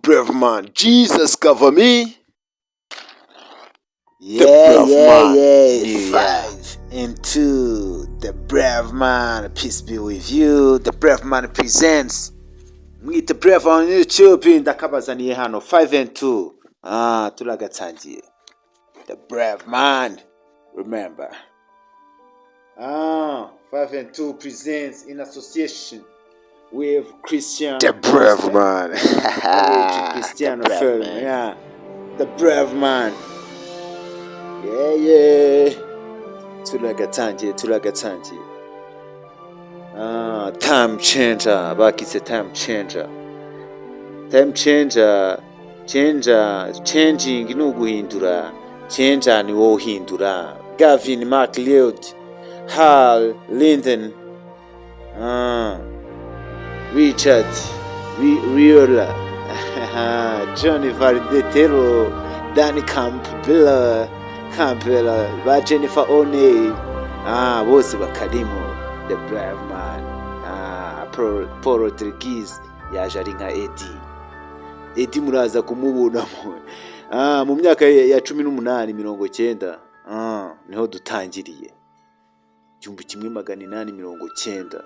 brave man. Jesus cover me. Yeah. 5 into the brave man. Peace be with you. The brave man presents. Meet the brave on YouTube. Ndakabazaniye hano 5 and 2. Turagatangiye. The brave man. Remember. 5 and 2 presents in association with Christian. The brave man. Christian film. Yeah. The brave man. Yeah. Turagatangiye. Time changer. Bakise time changer. Time changer. Changing ni uguhindura. Changer ni wowe uhindura. Gavin MacLeod, Hal Linden, Richard Riola, Johnny Valdetero, Danny Campbell, ba Jennifer Oney, bose bakarimu. The brave man. Paul Rodriguez yaje ari nka Eddie muraza kumubona mu myaka ya 1890 niho dutangiriye 1890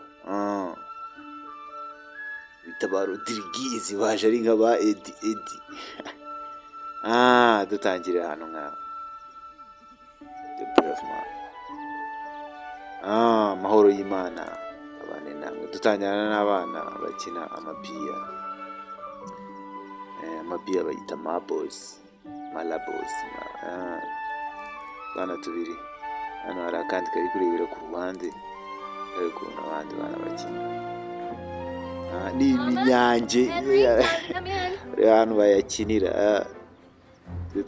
bitaba Rodriguez baje ari nka ba Eddie dutangire hano nka The brave man. Mahoro y'Imana abane namwe dutangirana n'abana bakina amabiya bayita malabos bana tubiri hano hari akandi kari kurebera ku ruhande ariko n'abandi bana bakina ni iminyange hano bayakinira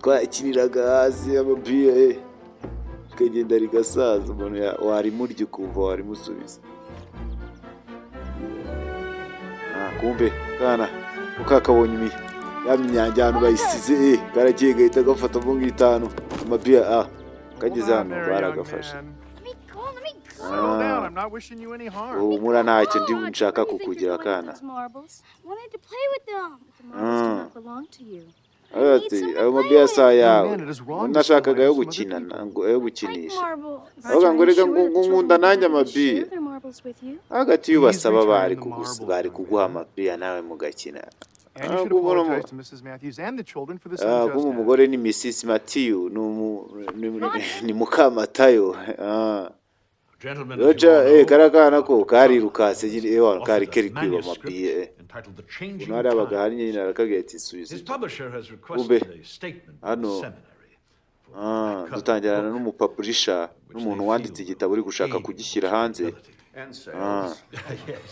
twakiniraga hasi amabiya kagenda rigasaza umuntu wari murye kuva wari musubiza kumbe kana ukakabonye yamyanjye hano bayisize karagiye gahita gafata mu ngitano amabiya kageze hano baragafashe umura ntacyo ndi nshaka kukugira kana ayo mabiya saa yawe nashakaga yo gukina yo gukinisha avuga ngo reka nkunda nanjye amabiya hagati y'ubasaba bari kuguha amabiya nawe mugakina umugore ni Mrs. Matthew ni Mukamatayo Roger karakana ko karirukase kari kwiba amabiye unari abagahari nyine arakagira ati subize hano dutangirana n'umupublisher n'umuntu wanditse igitabo uri gushaka kugishyira hanze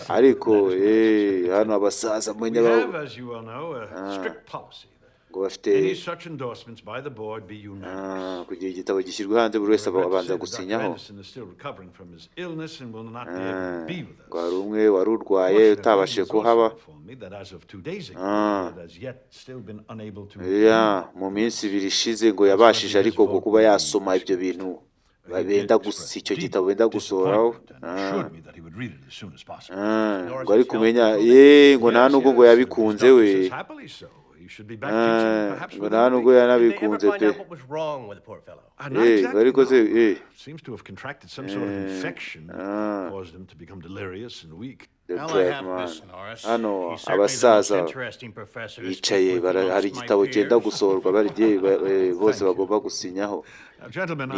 ariko hano abasaza mwenye ngo bafite kugira igitabo gishyirwe hanze buri wese abanza gusinyaho ngo hari umwe wari urwaye utabashije kuhaba mu minsi 2 ishize ngo yabashije ariko ngo kuba yasoma ibyo bintu benda gusa icyo gitabo benda gusohoraho ngo ari kumenya ngo nta nubwo ngo yabikunze we ngo nta nubwo yanabikunze pe ariko se seems to have contracted some sort of infection that caused him to become delirious and weak. hano abasaza bicaye hari igitabo cyenda gusohorwa barigiye bose bagomba gusinyaho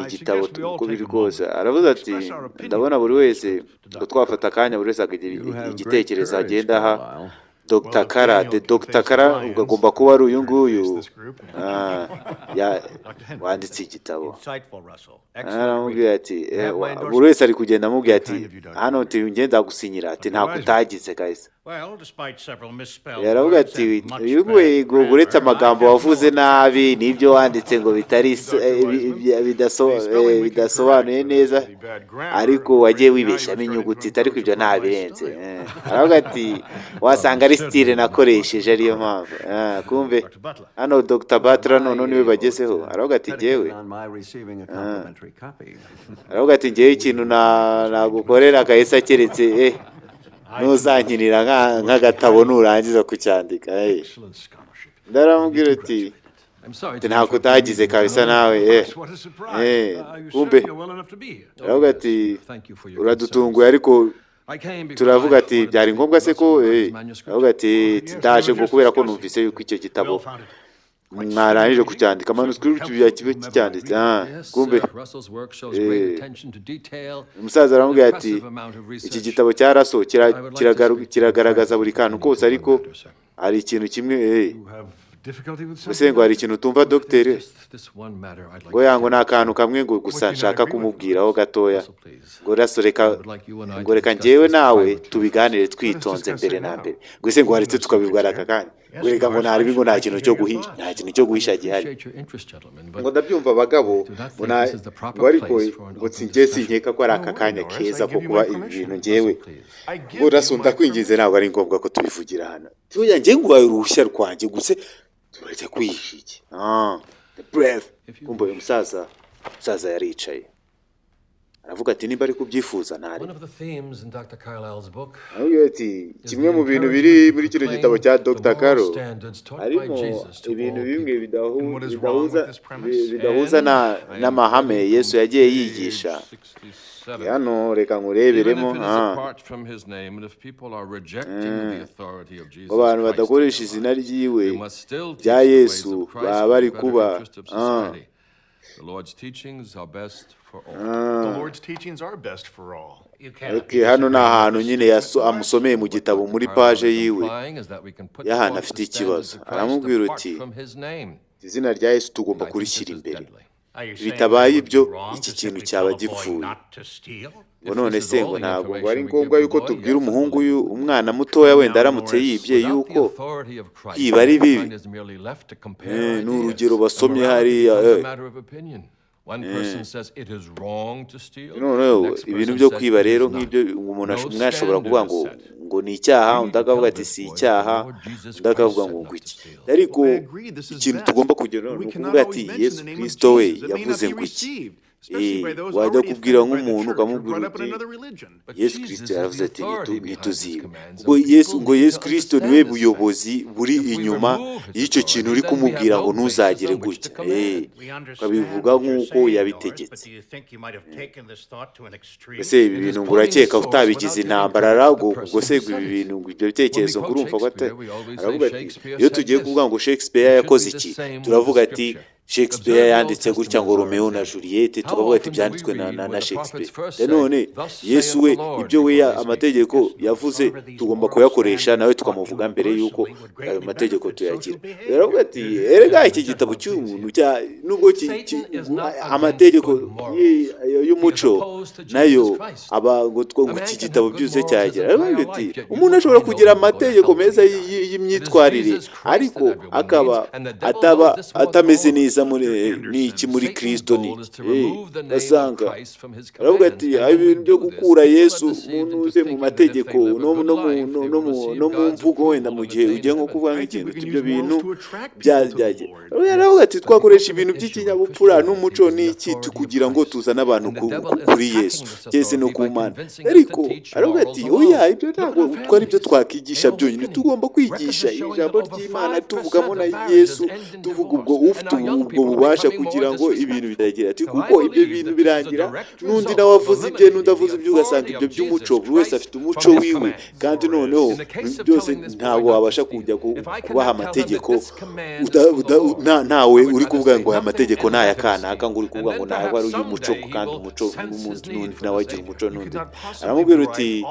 igitabo uko biri kose aravuze ati ndabona buri wese twafata akanya buri wese akagira igitekerezo agenda aha Dr. Kara ugomba kuba ari uyu nguyu wanditse igitabo aramubwira ati buri wese ari kugenda amubwira ati hano ngenda gusinyira ati ntabwo utagize kahise yaravuga ati uyu uretse amagambo wavuze nabi nibyo wanditse ngo bitari bidasobanuye neza ariko wagiye wibeshyamo inyuguti ariko ibyo ntabirenze aravuga ati wasanga ari style nakoresheje ariyo mpamvu kumbe hano Dr. Butler none niwe bagezeho aravuga ati jewe aravuga ati jewe ikintu nagukorera kahise keretse ntuzankinira nk'agatabo nurangiza kucyandika ndaramubwira ati ntabwo utagize kabisa nawe kumbe aravuga ati uradutunguye ariko turavuga ati byari ngombwa se ko aravuga ati ndaje ngo kubera ko numvise yuko icyo gitabo mwarangije kucyandika manuscript kibe kicyanditse kumbe umusaza aramubwira ati iki gitabo cya Russell kiragaragaza buri kantu kose ariko hari ikintu kimwe mbese ngo hari ikintu utumva dogiteri ngo yango ni akantu kamwe ngo gusa nshaka kumubwiraho gatoya ngo ngo reka njyewe nawe tubiganire twitonze mbere na mbere ngo ese ngo haretse tukabibwira aka kanya ngo reka ngo ntari ngo nta kintu cyo guhisha gihari ngo ndabyumva abagabo ngo ariko ngo sinjye sinkeka ko ari aka kanya keza ko kuba ibintu njyewe ngo rasunda kwinginze ntabwo ari ngombwa ko tubivugira hano tuya njye ngo wayo uruhushya rwanjye guse turajya kwihisha iki the brave kumbe uyu musaza yaricaye aravuga ati nimba ari kubyifuza ntari ati kimwe mu bintu biri muri kino gitabo cya Dr. Carroll harimo ibintu bimwe bidahuza n'amahame Yesu yagiye yigisha hano reka ngureberemo abantu badakoresha izina ryiwe bya Yesu baba bari kuba hano ni ahantu nyine amusomeye mu gitabo muri paje yiwe y'ahantu afite ikibazo aramubwira uti izina rya Yesu tugomba kurishyira imbere bitabaye ibyo iki kintu cyaba gipfuye ngo none se ngo ntabwo ngo ari ngombwa yuko tubwira umuhungu umwana mutoya wenda aramutse yibye yuko kwiba ari bibi ni urugero basomye hariya ibintu byo kwiba rero nk'ibyo umuntu mwashobora kuvuga ngo ni icyaha undi akavuga ati si icyaha undi akavuga ngo iki ariko ikintu tugomba kugera ni ukuvuga ati Yesu Kristo we yavuze ngo iki wajya kubwira nk'umuntu ukamubwira uti Yesu Kristo yaravuze ati ntituzibe ngo Yesu Kristo niwe buyobozi buri inyuma y'icyo kintu uri kumubwira ngo ntuzagire gutya ukabivuga nk'uko yabitegetse ese ibi bintu ngo urakeka utabigize intambara ubwo se ibi bintu ngo ibyo bitekerezo ngo urumva ko aravuga ati iyo tugiye kuvuga ngo Shakespeare yakoze iki turavuga ati Shakespeare yanditse gutya ngo Romeo na Juliet tukavuga ati byanditswe na Shakespeare none Yesu we ibyo we amategeko yavuze tugomba kuyakoresha nawe tukamuvuga mbere yuko ayo mategeko tuyagira rero ati erega iki gitabo cy'umuntu nubwo amategeko y'umuco nayo ngo iki gitabo byose cyagira rero ati umuntu ashobora kugira amategeko meza y'imyitwarire ariko akaba atameze neza n'iki muri Kristo ni basanga aravuga ati ibintu byo gukura Yesu uze mu mategeko no mu mvugo wenda mu gihe ugiye nko kuvuga nk'ikintu ibyo bintu byaje aravuga ati twakoresha ibintu by'ikinyabupfura n'umuco n'iki kugira ngo tuzane abantu kuri Yesu cyese no ku Mana ariko aravuga ati oya ibyo ntabwo twari byo twakigisha byonyine tugomba kwigisha ijambo ry'Imana tuvugamo na Yesu tuvuga ubwo ufite ubwo bubasha kugira ngo ibintu bitagira ati kuko ibyo bintu birangira n'undi nawe avuze ibye n'undi avuze ibyo ugasanga ibyo by'umuco buri wese afite umuco wiwe kandi noneho byose ntabwo wabasha kujya kubaha amategeko ntawe uri kuvuga ngo aya mategeko ni aya kanaka ngo uri kuvuga ngo ntabwo ari uy'umuco kandi umuco n'undi nawe agira umuco n'undi aramubwira uti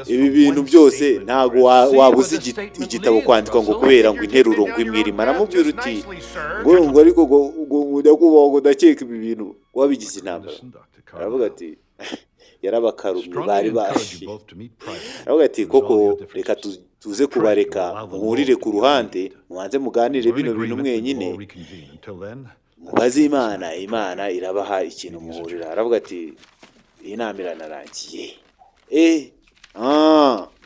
ibi bintu byose ntabwo wabuze igitabo kwandikwa ngo kubera ngo interuro ngo imwirima aramubwira uti ngo ariko ujya kubaho ngo ndakeka ibi bintu wabigize intambara aravuga ati yarabakarumye bari baje aravuga ati koko reka tuze kubareka muhurire ku ruhande mubanze muganire bino bintu mwenyine mubaze Imana irabaha ikintu muhurira aravuga ati iyi nama iranarangiye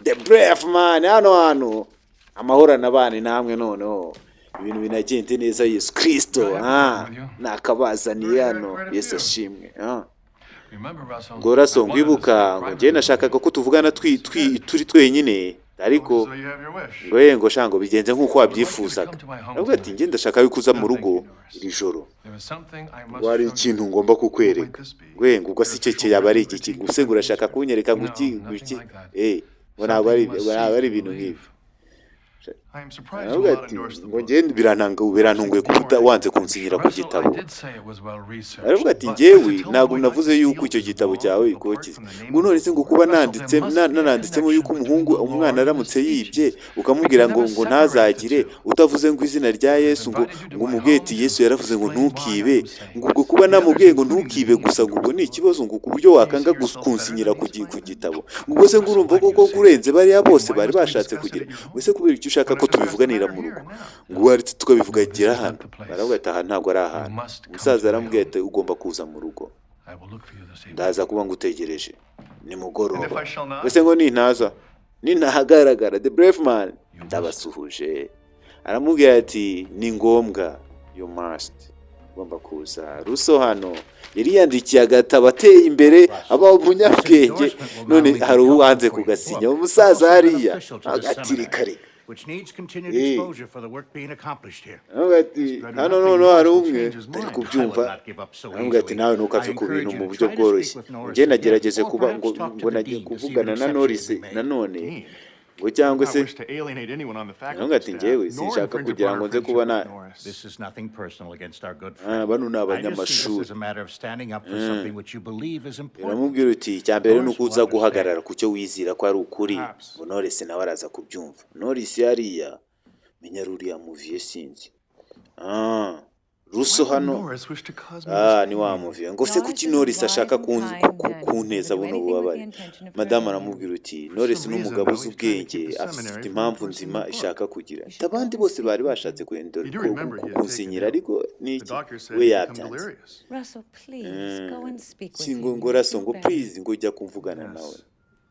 the brave man hano amahoro n'abana namwe noneho ibintu binagende neza Yesu Kristo nakabazaniye hano Yesu ashimwe ngo Russell ngwibuka ngo njye nashakaga ko tuvugana turi twenyine ariko ngo shango bigenze nk'uko wabyifuzaga. Aravuga ati njye ndashaka yuko uza mu rugo iri joro, wari ikintu ngomba kukwereka. Ngo ubwo si cyo yaba ari iki guse ngo urashaka kunyereka ngo iki ngo ntabwo ari ibintu nk'ibi. Aravuga ati ngo ngende birantunguye kuko wanze kunsinyira ku gitabo. Aravuga ati njyewe ntabwo navuze yuko icyo gitabo cyawe ikokize, ngo none se ngo kuba nananditsemo yuko umwana aramutse yibye ukamubwira ngo ntazagire, utavuze ngo izina rya Yesu ngo umubwiye ati Yesu yaravuze ngo ntukibe, ngo ubwo kuba namubwiye ngo ntukibe gusa ngo ubwo ni ikibazo, ngo ku buryo wakanga kunsinyira ku gitabo, ngo se ngo urumva koko kurenze bariya bose bari bashatse kugira, wese kubera icyo ushaka ko tubivuganira mu rugo, ngo waretse tukabivugagira hano. Baravuga ati aha ntabwo ari ahantu. Umusaza aramubwira ati ugomba kuza mu rugo, ndaza kuba ngutegereje nimugoroba. Wese ngo nintahagaragara the brave man ndabasuhuje. Aramubwira ati ni ngombwa, you must, ugomba kuza. Russo hano yari yandikiye agatabo ateye imbere aba umunyabwenge, none hari uwanze kugasinya. Umusaza hariya agatirikare which needs continued exposure for the work being accomplished here. Hano hari umwe ari kubyumva. Aravuga ati nawe ntukapfe ku bintu mu buryo bworoshye. Njye nagerageze kuba ngo nagiye kuvugana na Norris nanone ngo cyangwa se aravuga ati njyewe sinshaka kugira ngo nze kuba na bano ni abanyamashuri. Aramubwira uti icyambere ni uko uza guhagarara ku cyo wizira ko ari ukuri. Ngo Norris nawe araza kubyumva. Norris yariya menya ruriya muviye sinzi. Russo hano ni wa muviye. Ngo se kuki Norris ashaka kunteza buno bubabare. Madamu aramubwira uti Norris ni umugabo uzi ubwenge, afite impamvu nzima ishaka kugira. Abandi bose bari bashatse kunsinyira ariko niki we yabyanze. Ngo Russo ngo please ngo ujya kumvugana nawe,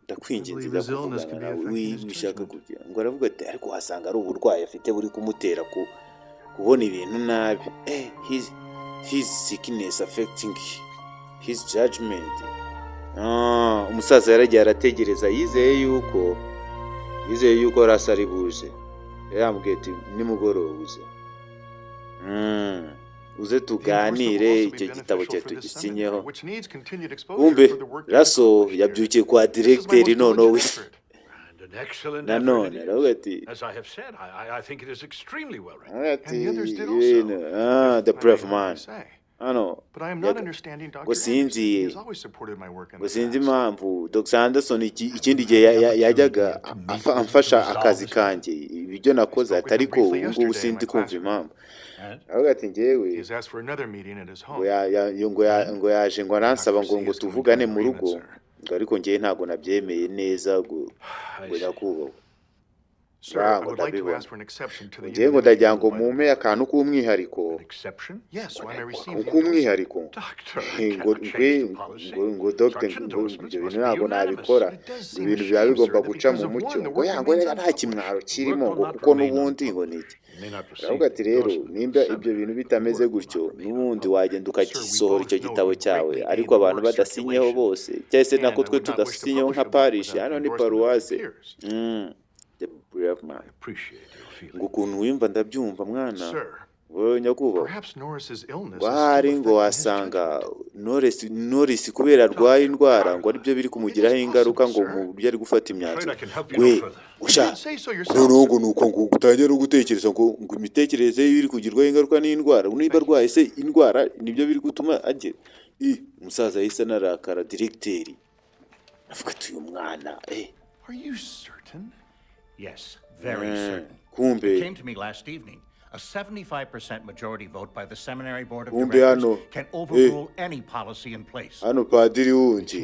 ndakwinginze ujya kuvugana nawe wishaka kugira. Ngo aravuga ati ariko hasanga ari uburwayi afite buri kumutera kubona ibintu nabi. His sickness affecting his judgment. Umusaza yaragiye arategereza, yizeye yuko Russo ari buje. Yamubwiye ati nimugoroba uze tuganire icyo gitabo cye tugisinyeho. Umbe Russo yabyukiye kwa directeur noneho nanone aravuga ati the brave man hano ngo sinzi impamvu Dr. Anderson ikindi gihe yajyaga amfasha akazi kanjye ibyo nakoze atariko ubu sinzi kumva impamvu. Aravuga ati njyewe ngo yaje ngo aransaba ngo tuvugane mu rugo, ngo ariko njyewe ntabwo nabyemeye neza ngo nyakubahwa. Ngo ndabibona njyewe ngo ndagira ngo mumpe akantu k'umwihariko ngo dogite ngo ibyo bintu ntabwo nabikora, ibintu biba bigomba guca mu mucyo. ngo nta kimwaro kirimo ngo kuko n'ubundi ngo niki. Aravuga ati rero nimba ibyo bintu bitameze gutyo n'ubundi wagenda ukagisohora icyo gitabo cyawe ariko abantu badasinyeho bose, cyangwa se nako twe tudasinyeho nka parish hano ni paruwase. Ngo ukuntu wimva ndabyumva mwana wowe nyakubahwa. Wahari ngo wasanga Norris kubera arwaye indwara ngo aribyo biri kumugiraho ingaruka ngo mu buryo ari gufata imyanzuro. Ngo nuko ngo utangira gutekereza ngo imitekerereze ye iri kugirwaho ingaruka n'indwara. Niba arwaye se indwara nibyo biri gutuma agira. Umusaza yahise anarakara directeur avuga ati uyu mwana Yes, very certain. Kumbe came to me last evening. A 75% majority vote by the seminary board of directors can overrule any policy in place. Hano padiri wundi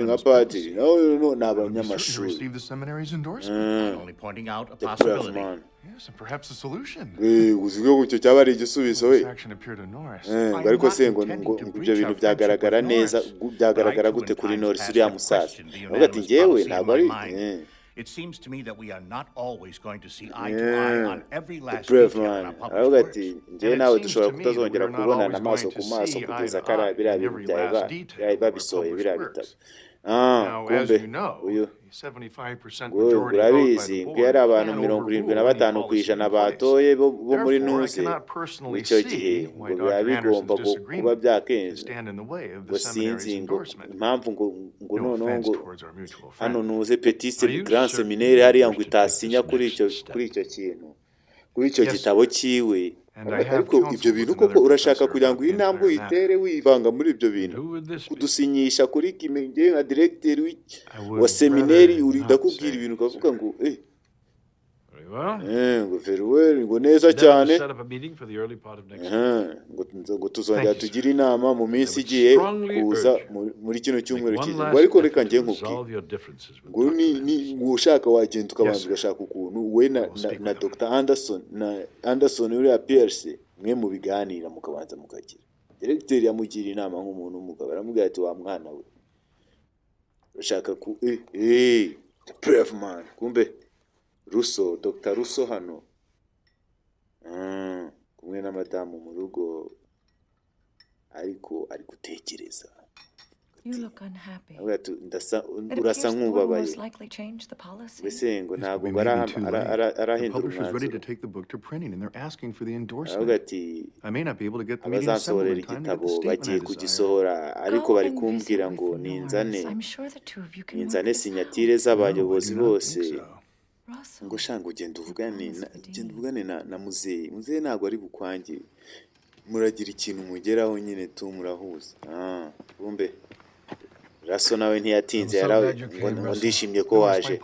nka padiri nawe n'abanyamashuri. Receive the seminary's endorsement. Only pointing out a possibility. Yes, and perhaps a solution. Uziko gucyo cyaba ari igisubizo we. Ariko se ngo ibyo bintu byagaragara neza, byagaragara gute kuri Norris uriya musaza. Avuga ati njyewe ntabwo ari It seems to me that we are not always going to see eye to eye on every last detail in our published works. Njyewe nawe dushobora kutazongera kubonana amaso ku maso kugeza kara biriya bintu byawe babisohoye biriya bitabo. kumbe uyu urabizi ngo yari abantu 75% batoye bo muri ntuze icyo gihe ngo biba bigomba kuba byakenze ngo sinzi ngo impamvu ngo noneho ngo hano nuze petit grand seminaire hariya ngo itasinya kuri icyo kintu kuri icyo gitabo cyiwe. Ariko ibyo bintu koko urashaka kugira ngo intambwe uyitere wivanga muri ibyo bintu kudusinyisha kuri kimenge nka directeur wa seminari urida kubwira ibintu ukavuga ngo ngo very well ngo neza cyane ngo tuzongera tugira inama mu minsi igiye kuza muri kino cyumweru kiza. Ariko reka ngiye nkubwira ngo ni ushaka wagenda ukabanza ugashaka ukuntu we na Dr. Anderson uri ya PRC mwe mu biganira mukabanza mukagira. Directeur yamugira inama nk'umuntu umugabo aramubwira ati wa mwana we urashaka ku brave man kumbe Russo, Dr. Russo hano kumwe na madamu mu rugo ariko ari gutekereza. Urasa nk'ubabaye mbese ngo ntabwo arahindura umwanzuro. Aravuga ati abazasohorera igitabo bagiye kugisohora ariko bari kumbwira ngo ninzane sinyatire z'abayobozi bose ngo shanga ugenda uvugane na muzehe ntabwo ari bukwange muragira ikintu mugeraho nyine murahuza. Kumbe Raso nawe ntiyatinze ngo ndishimye ko waje.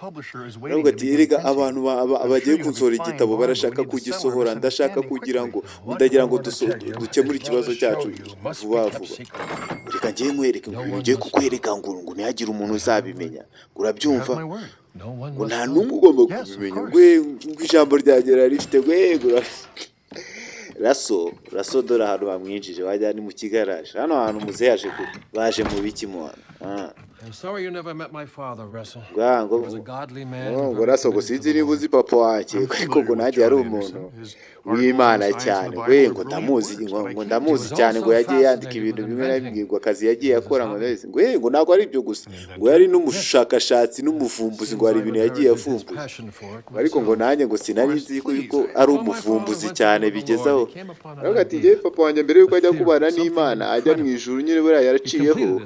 Nubwo ati erega abantu abagiye kunsohora igitabo barashaka kugisohora ndashaka kugira ngo ndagira ngo dukemure ikibazo cyacu vuba vuba. Reka ngiye nkwereke ngo ngiye kukwereka ngo ntihagire umuntu uzabimenya. Urabyumva? Ngo nta n'umwe ugomba kubimenya ngo ijambo ryagera rifite gwegura. Raso dore ahantu bamwinjije wajya ni mu kigaraje hano hantu muzehe yaje baje mu biki mu hano. I'm sorry you never met my father, Russell. He was a godly man. Ngo Raso ngo sinzi niba uzi papa wacu ariko ngo nanjye yari umuntu w'Imana cyane. Ngo ndamuzi cyane ngo yagiye yandika ibintu bimwe na bimwe ngo akazi yagiye akora ngo ntabwo ari ibyo gusa ngo yari n'umushakashatsi n'umuvumbuzi ngo hari ibintu yagiye afumbuza. Ariko ngo nanjye ngo sinari nzi ko ari umuvumbuzi cyane bigezaho. Aravuga ati je papa wanjye mbere yuko ajya kubana n'Imana ajya mu ijuru nyine buriya yaraciyeho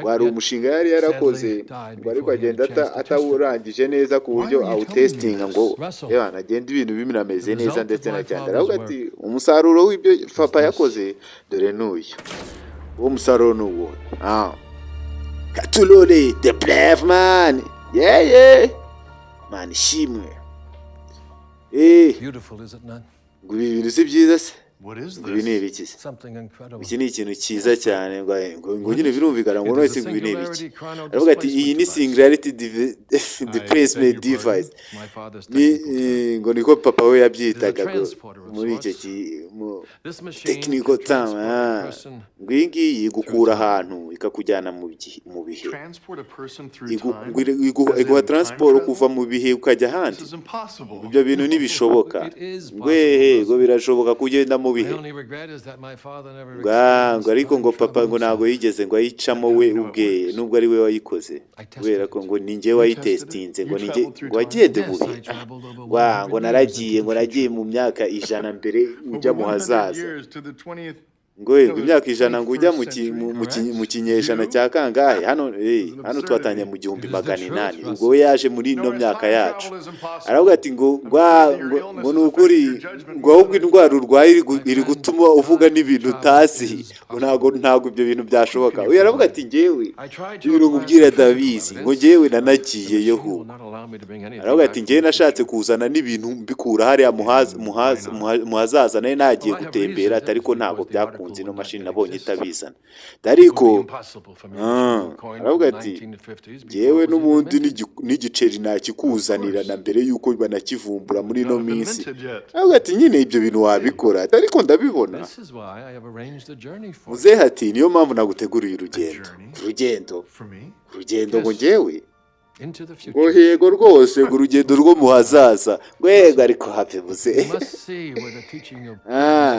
wari umushinga yari yarakoze ngo ariko agenda atawurangije neza ku buryo awutestinga ngo yabana agenda ibintu biminameze neza ndetse na cyane. Aravuga ati umusaruro w'ibyo papa yakoze dore n'uyu uwo musaruro n'uwo Katulole the brave man man shimwe Beautiful, is it not? ngo ibintu si byiza se What is ibi ni this? ibiki se Something incredible. iki ni ikintu cyiza cyane ngo nyine birumvikana ngo none ibi ni ibiki. Aravuga ati iyi ni singularity displacement device ngo niko papa we yabyitaga muri icyo technical term ngo iyi ngiyi gukura ahantu ikakujyana mu bihe iguha transport kuva mu bihe ukajya ahandi. Ibyo bintu ntibishoboka ngo birashoboka kugenda mu bihe ngo ariko ngo papa ngo ntabwo yigeze ngo ayicamo we ubwe nubwo ari we wayikoze kubera ko ngo ninjye wayitestinze ngo ninjye ngo agende mu bihe ngo naragiye mu myaka 100 mbere ujya mu hazaza ngo imyaka 100 ngo ujya mu kinyejana cya kangahe hano twatangiye mu 1800 ubwo we yaje muri ino myaka yacu. Aravuga ati ngo nukuri ngo ahubwo indwara urwaye iri gutuma uvuga n'ibintu utazi ntabwo ibyo bintu byashoboka. We aravuga ati ngewe ibintu nkubwira ndabizi ngo ngewe nanagiyeyo hu. Aravuga ati ngewe nashatse kuzana n'ibintu mbikura hariya muhazaza naye nagiye gutembera ariko ntabwo byakunze ino mashini nabonye itabizana ariko aravuga ati ngewe n'ubundi n'igiceri nakikuzanira na mbere yuko banakivumbura muri ino minsi. Aravuga ati nyine ibyo bintu wabikora ariko ndabibona. Muzehe ati niyo mpamvu naguteguriye urugendo ngo ngewe ngo yego rwose ngo urugendo rwo mu hazaza ngo yego ariko hafi muze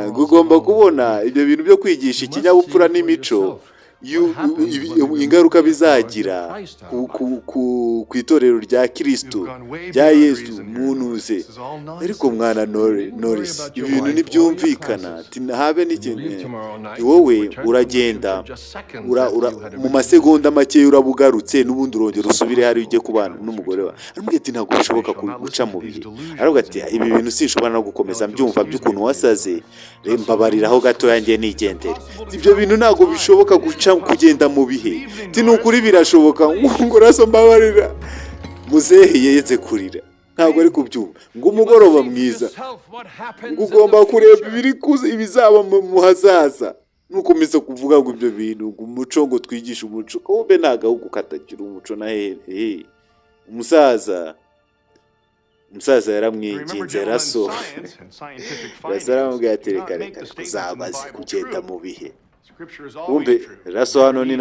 ngo ugomba kubona ibyo bintu byo kwigisha ikinyabupfura n'imico ingaruka bizagira ku itorero rya Kristo rya Yesu munuze. Ariko mwana Norris, ibintu ntibyumvikana, habe n'ikintu wowe uragenda mu masegonda make urabugarutse n'ubundi urongera usubire hari ujye kubana n'umugore wawe. Arambwira ati ntabwo bishoboka guca mu bihe. Aravuga ati ibi bintu sinshobora no gukomeza mbyumva by'ukuntu wasaze, mbabariraho gato yanjye nigendere. Ibyo bintu ntabwo bishoboka kugenda mu bihe. Tinukuri birashoboka ngo raso mbabarira. Muzehe yeze kurira. Ntabwo ari kubyumva. Ngo umugoroba mwiza. Ngo ugomba kureba ibizaba mu hazaza. Nukomeza kuvuga ngo ibyo bintu ngo umuco ngo twigisha umuco. Kombe ntago gukatagira umuco na hehe. Umusaza yaramwinginze Raso. Yasaramubwiye ati reka uzabaze kugenda mu bihe. Kumbe Raso hano ni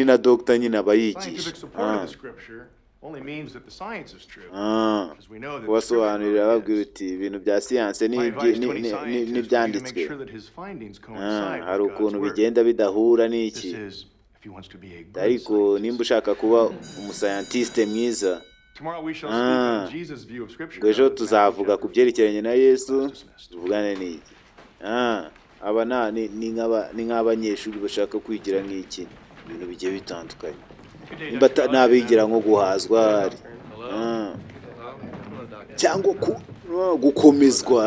na Dr. nyine abayigisha. Wasobanurira babwira uti ibintu bya siyanse n'ibyanditswe. Hari ukuntu bigenda bidahura n'iki. Ariko nimba ushaka kuba umuscientiste mwiza, ejo tuzavuga ku byerekeranye na Yesu, tuvugane n'iki. Aba ni nk'abanyeshuri bashaka kwigira nk'iki, ibintu bigiye bitandukanye. Nimba nabigira nko guhazwa cyangwa gukomezwa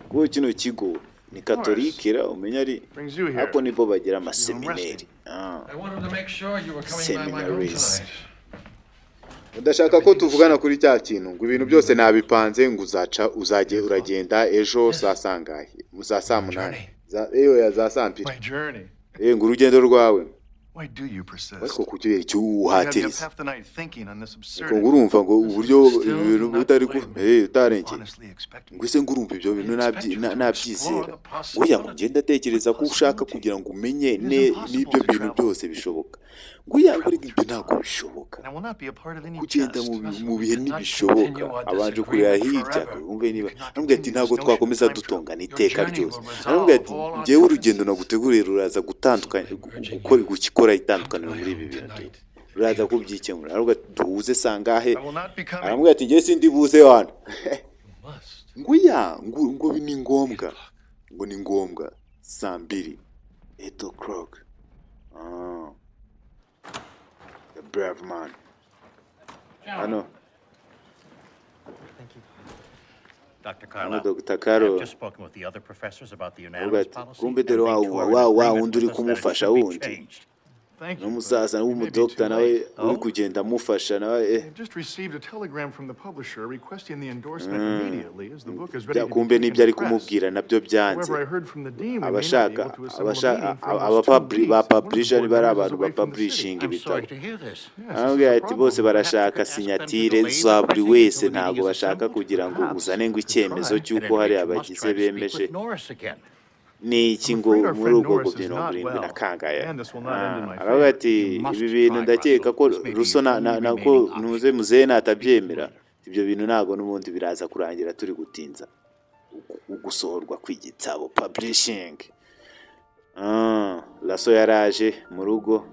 kuko kino kigo ni Katolike umenya ari hapo nibo bagira amaseminari. Seminaries. Udashaka ko tuvugana kuri cya kintu ngo ibintu byose nabipanze ngo uzajye uragenda ejo sasangahe saa 8 za saa 2 ngo urugendo rwawe. Why do you persist? Ariko kugira icyo uhatiriza. Half the night thinking on this absurd. Ngo urumva ngo uburyo ibintu butari ku utarenge. Ngo ise ngurumva ibyo bintu nabyizera. Oya ngenda tekereza ko ushaka kugira ngo umenye n'ibyo bintu byose bishoboka. Ngo yangure ibyo ntabwo bishoboka. Kugenda mu bihe ntibishoboka. Abanje kurira hirya umve niba. Arambwira ati ntabwo twakomeza dutongana iteka ryose. Arambwira ati ngewe urugendo naguteguriye ruraza gutandukanye gukora itandukaniro muri ibi bintu. Ruraza kubyikemura. Arambwira ati duhuze sangahe. Arambwira ati ngewe sindi buze hano. Ngo ni ngombwa. Ngo ni ngombwa. 2:00. 8:00. The brave man. I know. Thank you. Dr. Carlo, I've just spoken with the other professors about the unanimous policy. Kumbe dero wundi uri kumufasha wundi. N'umusaza w'umudokita nawe uri kugenda amufasha nawe. Just received a telegram from the publisher requesting the endorsement immediately as the book is ready. Kumbe nibyo ari kumubwira nabyo byanze. Abashaka ba publisher bari abantu ba publishing ibitabo. Ahubwo ati bose barashaka sinyatire za buri wese, ntabwo bashaka kugira ngo uzane ngo icyemezo cy'uko hari abagize bemeje. Ni iki ngo muri ubwo bw'ibintu birindwi na kangaye. Aravuga ati ibi bintu ndakeka ko Ruso nako ntuze muzehe natabyemera. Ibyo bintu ntago n'ubundi biraza kurangira turi gutinza ugusohorwa kw'igitabo publishing. Raso yaraje mu rugo.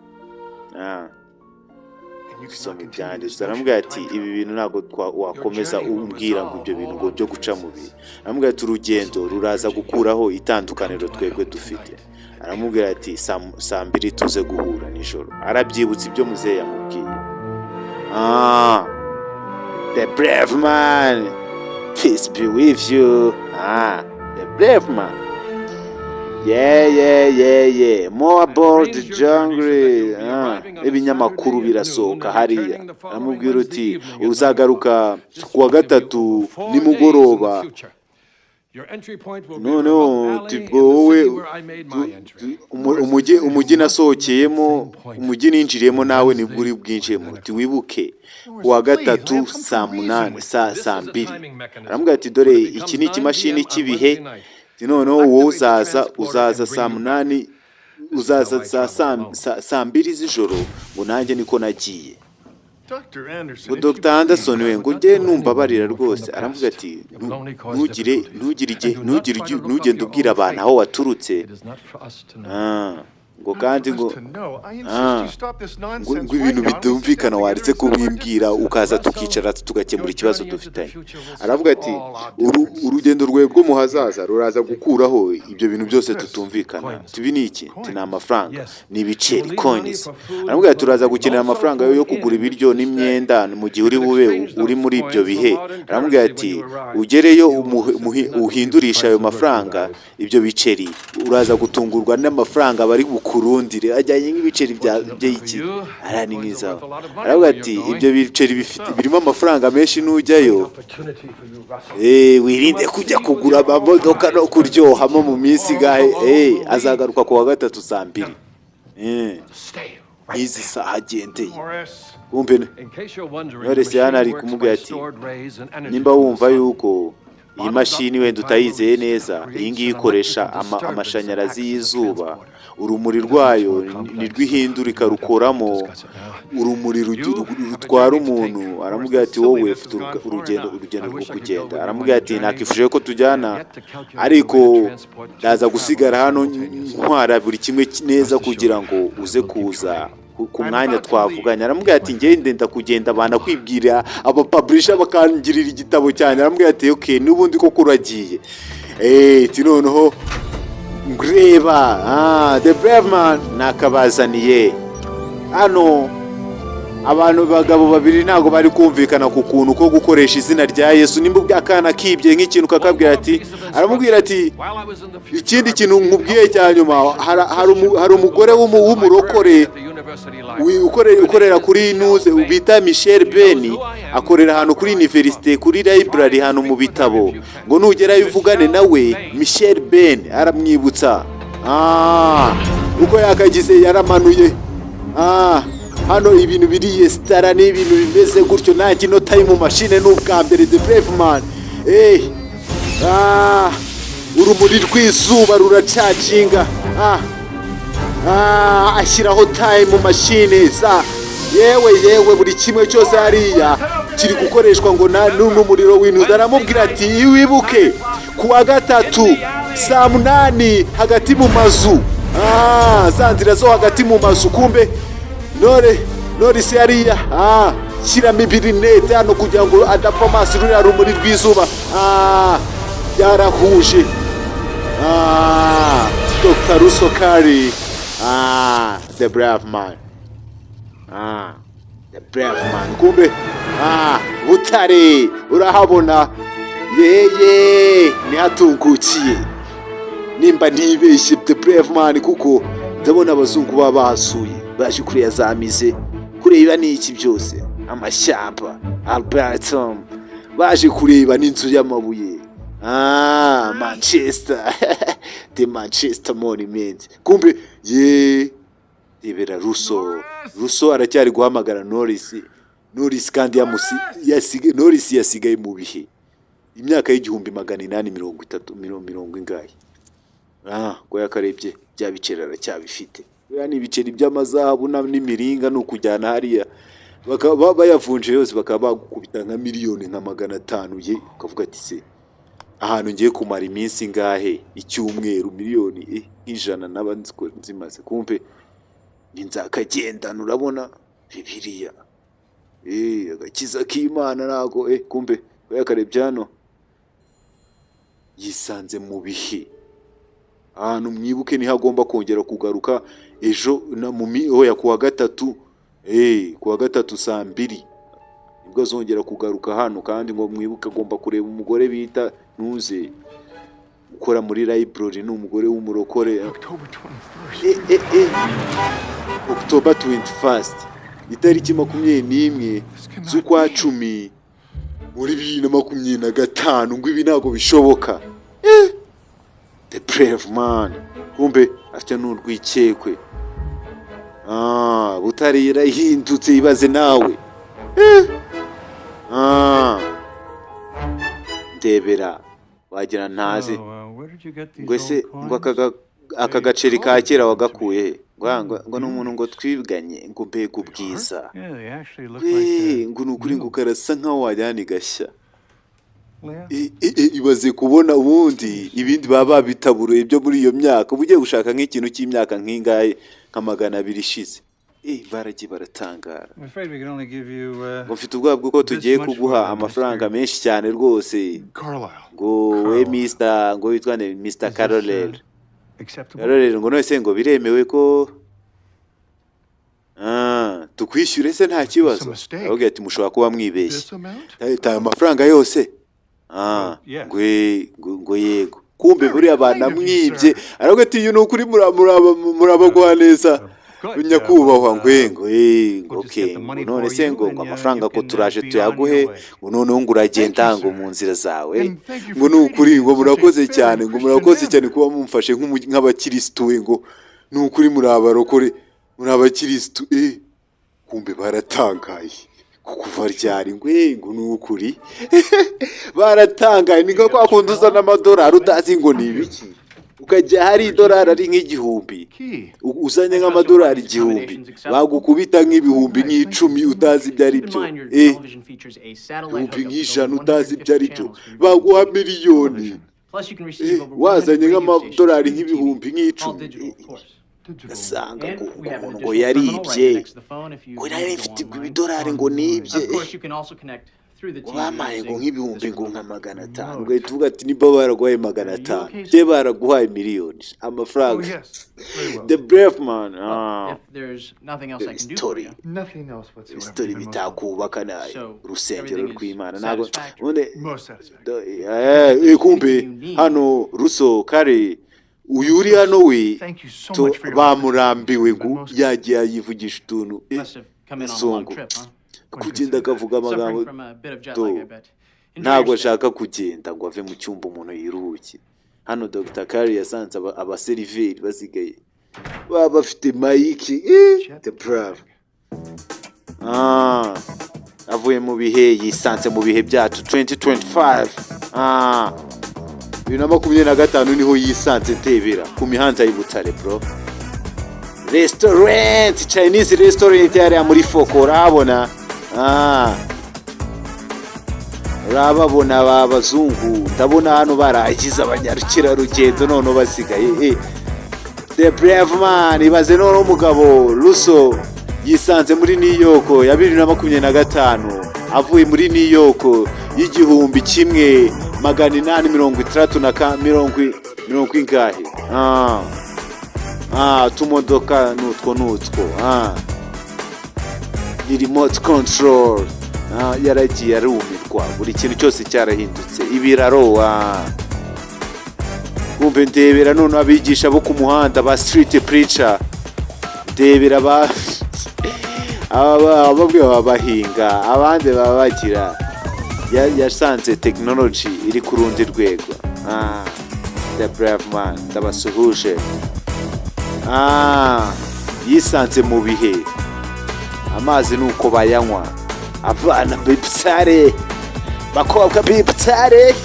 Soma ibyanditse. Aramubwira ati ibi bintu ntago wakomeza umbwira ngo ibyo bintu ngo byo guca mu bihe. Aramubwira ati urugendo ruraza gukuraho itandukaniro twebwe dufite. Aramubwira ati saa 2 tuze guhura nijoro. Arabyibutsa ibyo muzehe yamubwiye. The brave man, peace be with you. The brave man. Yeah. More about the jungle. Ibinyamakuru birasohoka hariya. Aramubwira uti uzagaruka kuwa 3 nimugoroba. No, wowe umujyi nasohokeyemo, umujyi ninjiriyemo nawe nibwo uri bwinjiyemo. Uti wibuke kuwa 3 saa 8 saa 2. Aramubwira ati dore iki ni ikimashini cy'ibihe. Noneho wowe uzaza saa 8, uzaza saa 2 z'ijoro ngo nanjye niko nagiye. Dr. Anderson we ngo nge numva barira rwose. Aravuga ati ntugende ubwira abantu aho waturutse. ngo kandi ngo ngo ibintu bitumvikana waretse kubimbwira ukaza tukicara tugakemura ikibazo dufitanye. Aravuga ati urugendo rwe rwo mu hazaza ruraza gukuraho ibyo bintu byose tutumvikana. Tibi ni iki? Ni amafaranga, ni ibiceri, coins. Aravuga ati turaza gukenera amafaranga yo kugura ibiryo n'imyenda mu gihe uri muri ibyo bihe. Aravuga ati ugereyo uhindurisha ayo mafaranga, ibyo biceri uraza gutungurwa n'amafaranga bari bukurundire ajyanye nk'ibiceri by'iki. Arani ngiza. Aravuga ati ibyo biceri birimo amafaranga menshi nujyayo. Wirinde kujya kugura amamodoka no kuryohamo mu minsi gahe. Azagaruka ku wa gatatu saa 2. Izi saha agendeye. Kumbe Knowless hano ari kumubwira ati nimba wumva yuko iyi mashini wenda utayizeye neza, iyi ngiyi ikoresha amashanyarazi y'izuba, urumuri rwayo nirwihindurika rukoramo urumuri rutwara umuntu. Aramubwira ati wowe ufite urugendo rwo kugenda. Aramubwira ati nakifuje ko tujyana, ariko ndaza gusigara hano ntwara buri kimwe neza kugira ngo uze kuza ku mwanya twavuganye. Aramubwira ati ngende ndakugenda bana kwibwira aba publisher bakangirira igitabo cyane. Aramubwira ati okay nubundi ko kuragiye. Ti noneho ngreba The Brave Man nakabazaniye hano. Abantu bagabo babiri ntago bari kumvikana ku kuntu ko gukoresha izina rya Yesu. Nimba byakana kibye nk'ikintu kakabwira ati, aramubwira ati ikindi kintu nkubwiye cya nyuma, hari umugore w'umurokore ukorera kuri nuze ubita Michel Ben, akorera hano kuri university kuri library hano mu bitabo, ngo nugera yivugane nawe. Michel Ben aramwibutsa uko yakagize yaramanuye. Hano ibintu biriye stara n'ibintu bimeze gutyo, nta kino time machine n'ubwa mbere The Brave Man. Urumuri rw'izuba ruracacinga. Ashyiraho time machine za yewe buri kimwe cyose hariya kiri gukoreshwa ngo n'umuriro w'intu. Aramubwira ati wibuke ku wa gatatu saa 8 hagati mu mazu. Za nzira zo hagati mu mazu. Kumbe Knowless yariya shyiramo ibirinete hano kugira ngo adapfa amaso ruriya rumuri rw'izuba. Yarahuje Dr. Russo Kari. The Brave Man. The Brave Man. Kumbe Butare urahabona nihatungukiye. Nimba ntibeshye The Brave Man, kuko ndabona abazungu baba basuye baje kureba za mize, kureba n'iki byose, amashyamba Albertum, baje kureba n'inzu y'amabuye. Manchester the Manchester Monument. Kumbe Ibera Russo aracyari guhamagara Knowless kandi Knowless yasigaye mu bihe imyaka y'1830 ingahe. Ko yakarebye bya bicerera cyabifite. Ni ibiceri by'amazahabu n'imiringa n'ukujyana hariya bakaba bayavunje yose, bakaba bagukubita nka miliyoni nka 500 ukavuga ati se ahantu ngiye kumara iminsi ngahe, icyumweru miliyoni nk'ijana n'abanziko nzimaze. Kumbe ninzakagendana, urabona Bibiliya agakiza k'Imana nago. Kumbe yakarebye hano yisanze mu bihe. Ahantu mwibuke niho agomba kongera kugaruka ejo ya kuwa gatatu. Kuwa gatatu saa 2 nibwo azongera kugaruka hano, kandi ngo mwibuke agomba kureba umugore bita Nuze ukora muri library, n'umugore w'umurokore. October 21st itariki 21 z'ukwa 10 muri 2025. ngo ibi ntago bishoboka. The Brave Man. Kumbe afite n'urwikekwe. Butare yarahindutse, ibaze nawe. Ndebera wagira ntazi ngo se ngo aka gaceri ka kera wagakuye ngo n'umuntu ngo twibwanye ngo mbega ubwiza. Ngo nukuri ngo karasa nkaho wajyana igashya. ibaze kubona ubundi ibindi baba babitaburuye byo muri iyo myaka ugiye gushaka nk'ikintu cy'imyaka nk'ingahe nka 200 ishize baragiye baratangara ngo mfite ubwoba bw'uko tugiye kuguha amafaranga menshi cyane rwose ngo we Mr. ngo witwa ne Mr. Carolel ngo none se ngo biremewe ko tukwishyure se nta kibazo ahubwo ati mushobora kuba mwibeshye tayo amafaranga yose ngo yego kumbe buri abana mwibye ariko ati uyu nukuri murabagwa neza nyakubahwa ngwengo okay none se ngo amafaranga ko turaje tuyaguhe ngo noneho ngo uragenda ngo mu nzira zawe ngo nukuri ngo murakoze cyane kuba mumfashe nk'abakiristu ngo nukuri murabarokore murabakiristu kumbe baratangaye kuva ryari ngwengo nukuri baratangaye ninga kwa kunduza n'amadolari utazi ngo ni ibiki ukajya hari dolari ari nk'igihumbi uzanye nk'amadolari 1000 bagukubita nk'ibihumbi nk'icumi utazi ibyo ari byo ibihumbi nk'ijana utazi ibyo ari byo baguha miliyoni wazanye nk'amadolari nk'ibihumbi nk'icumi asanga ngo yaribye ngo nari mfite ibidolari ngo nibye wamaye ngo nk'ibihumbi ngo nka 500 ugahita uvuga ati niba baraguhaye 500 je baraguhaye miliyoni amafaranga the brave man story bitakubaka nayo urusengero rw'Imana ntabwo none kumbe hano Russo kare uyu uri hano we bamurambiwe ngo yagiye yivugisha utuntu songo kugenda akavuga amagambo ntabwo ashaka kugenda ngo ave mu cyumba umuntu yiruhuke hano Dr. Kari yasanze abaseriveri basigaye baba bafite mayiki the brave avuye mu bihe yisanze mu bihe byacu 2025 2025 niho yisanze Tebera ku mihanda y'Ibutare bro restaurant Chinese restaurant yari muri Foko urabona urababona babazungu ndabona hano baragize abanyarukira rugendo none basigaye the brave man ibaze none umugabo Russo yisanze muri New York ya 2025 avuye muri New York y'igihumbi kimwe 830 ingahe tumodoka nutwo ni remote control yaragiye arumirwa buri kintu cyose cyarahindutse ibiraro kumbe ndebera none abigisha bo ku muhanda ba street preacher ndebera ababwe babahinga abandi babagira yasanze technology iri ku rundi rwego the brave man tabasuhuje yisanze mu bihe amazi nuko bayanywa abana bipsare bakobwa bipsare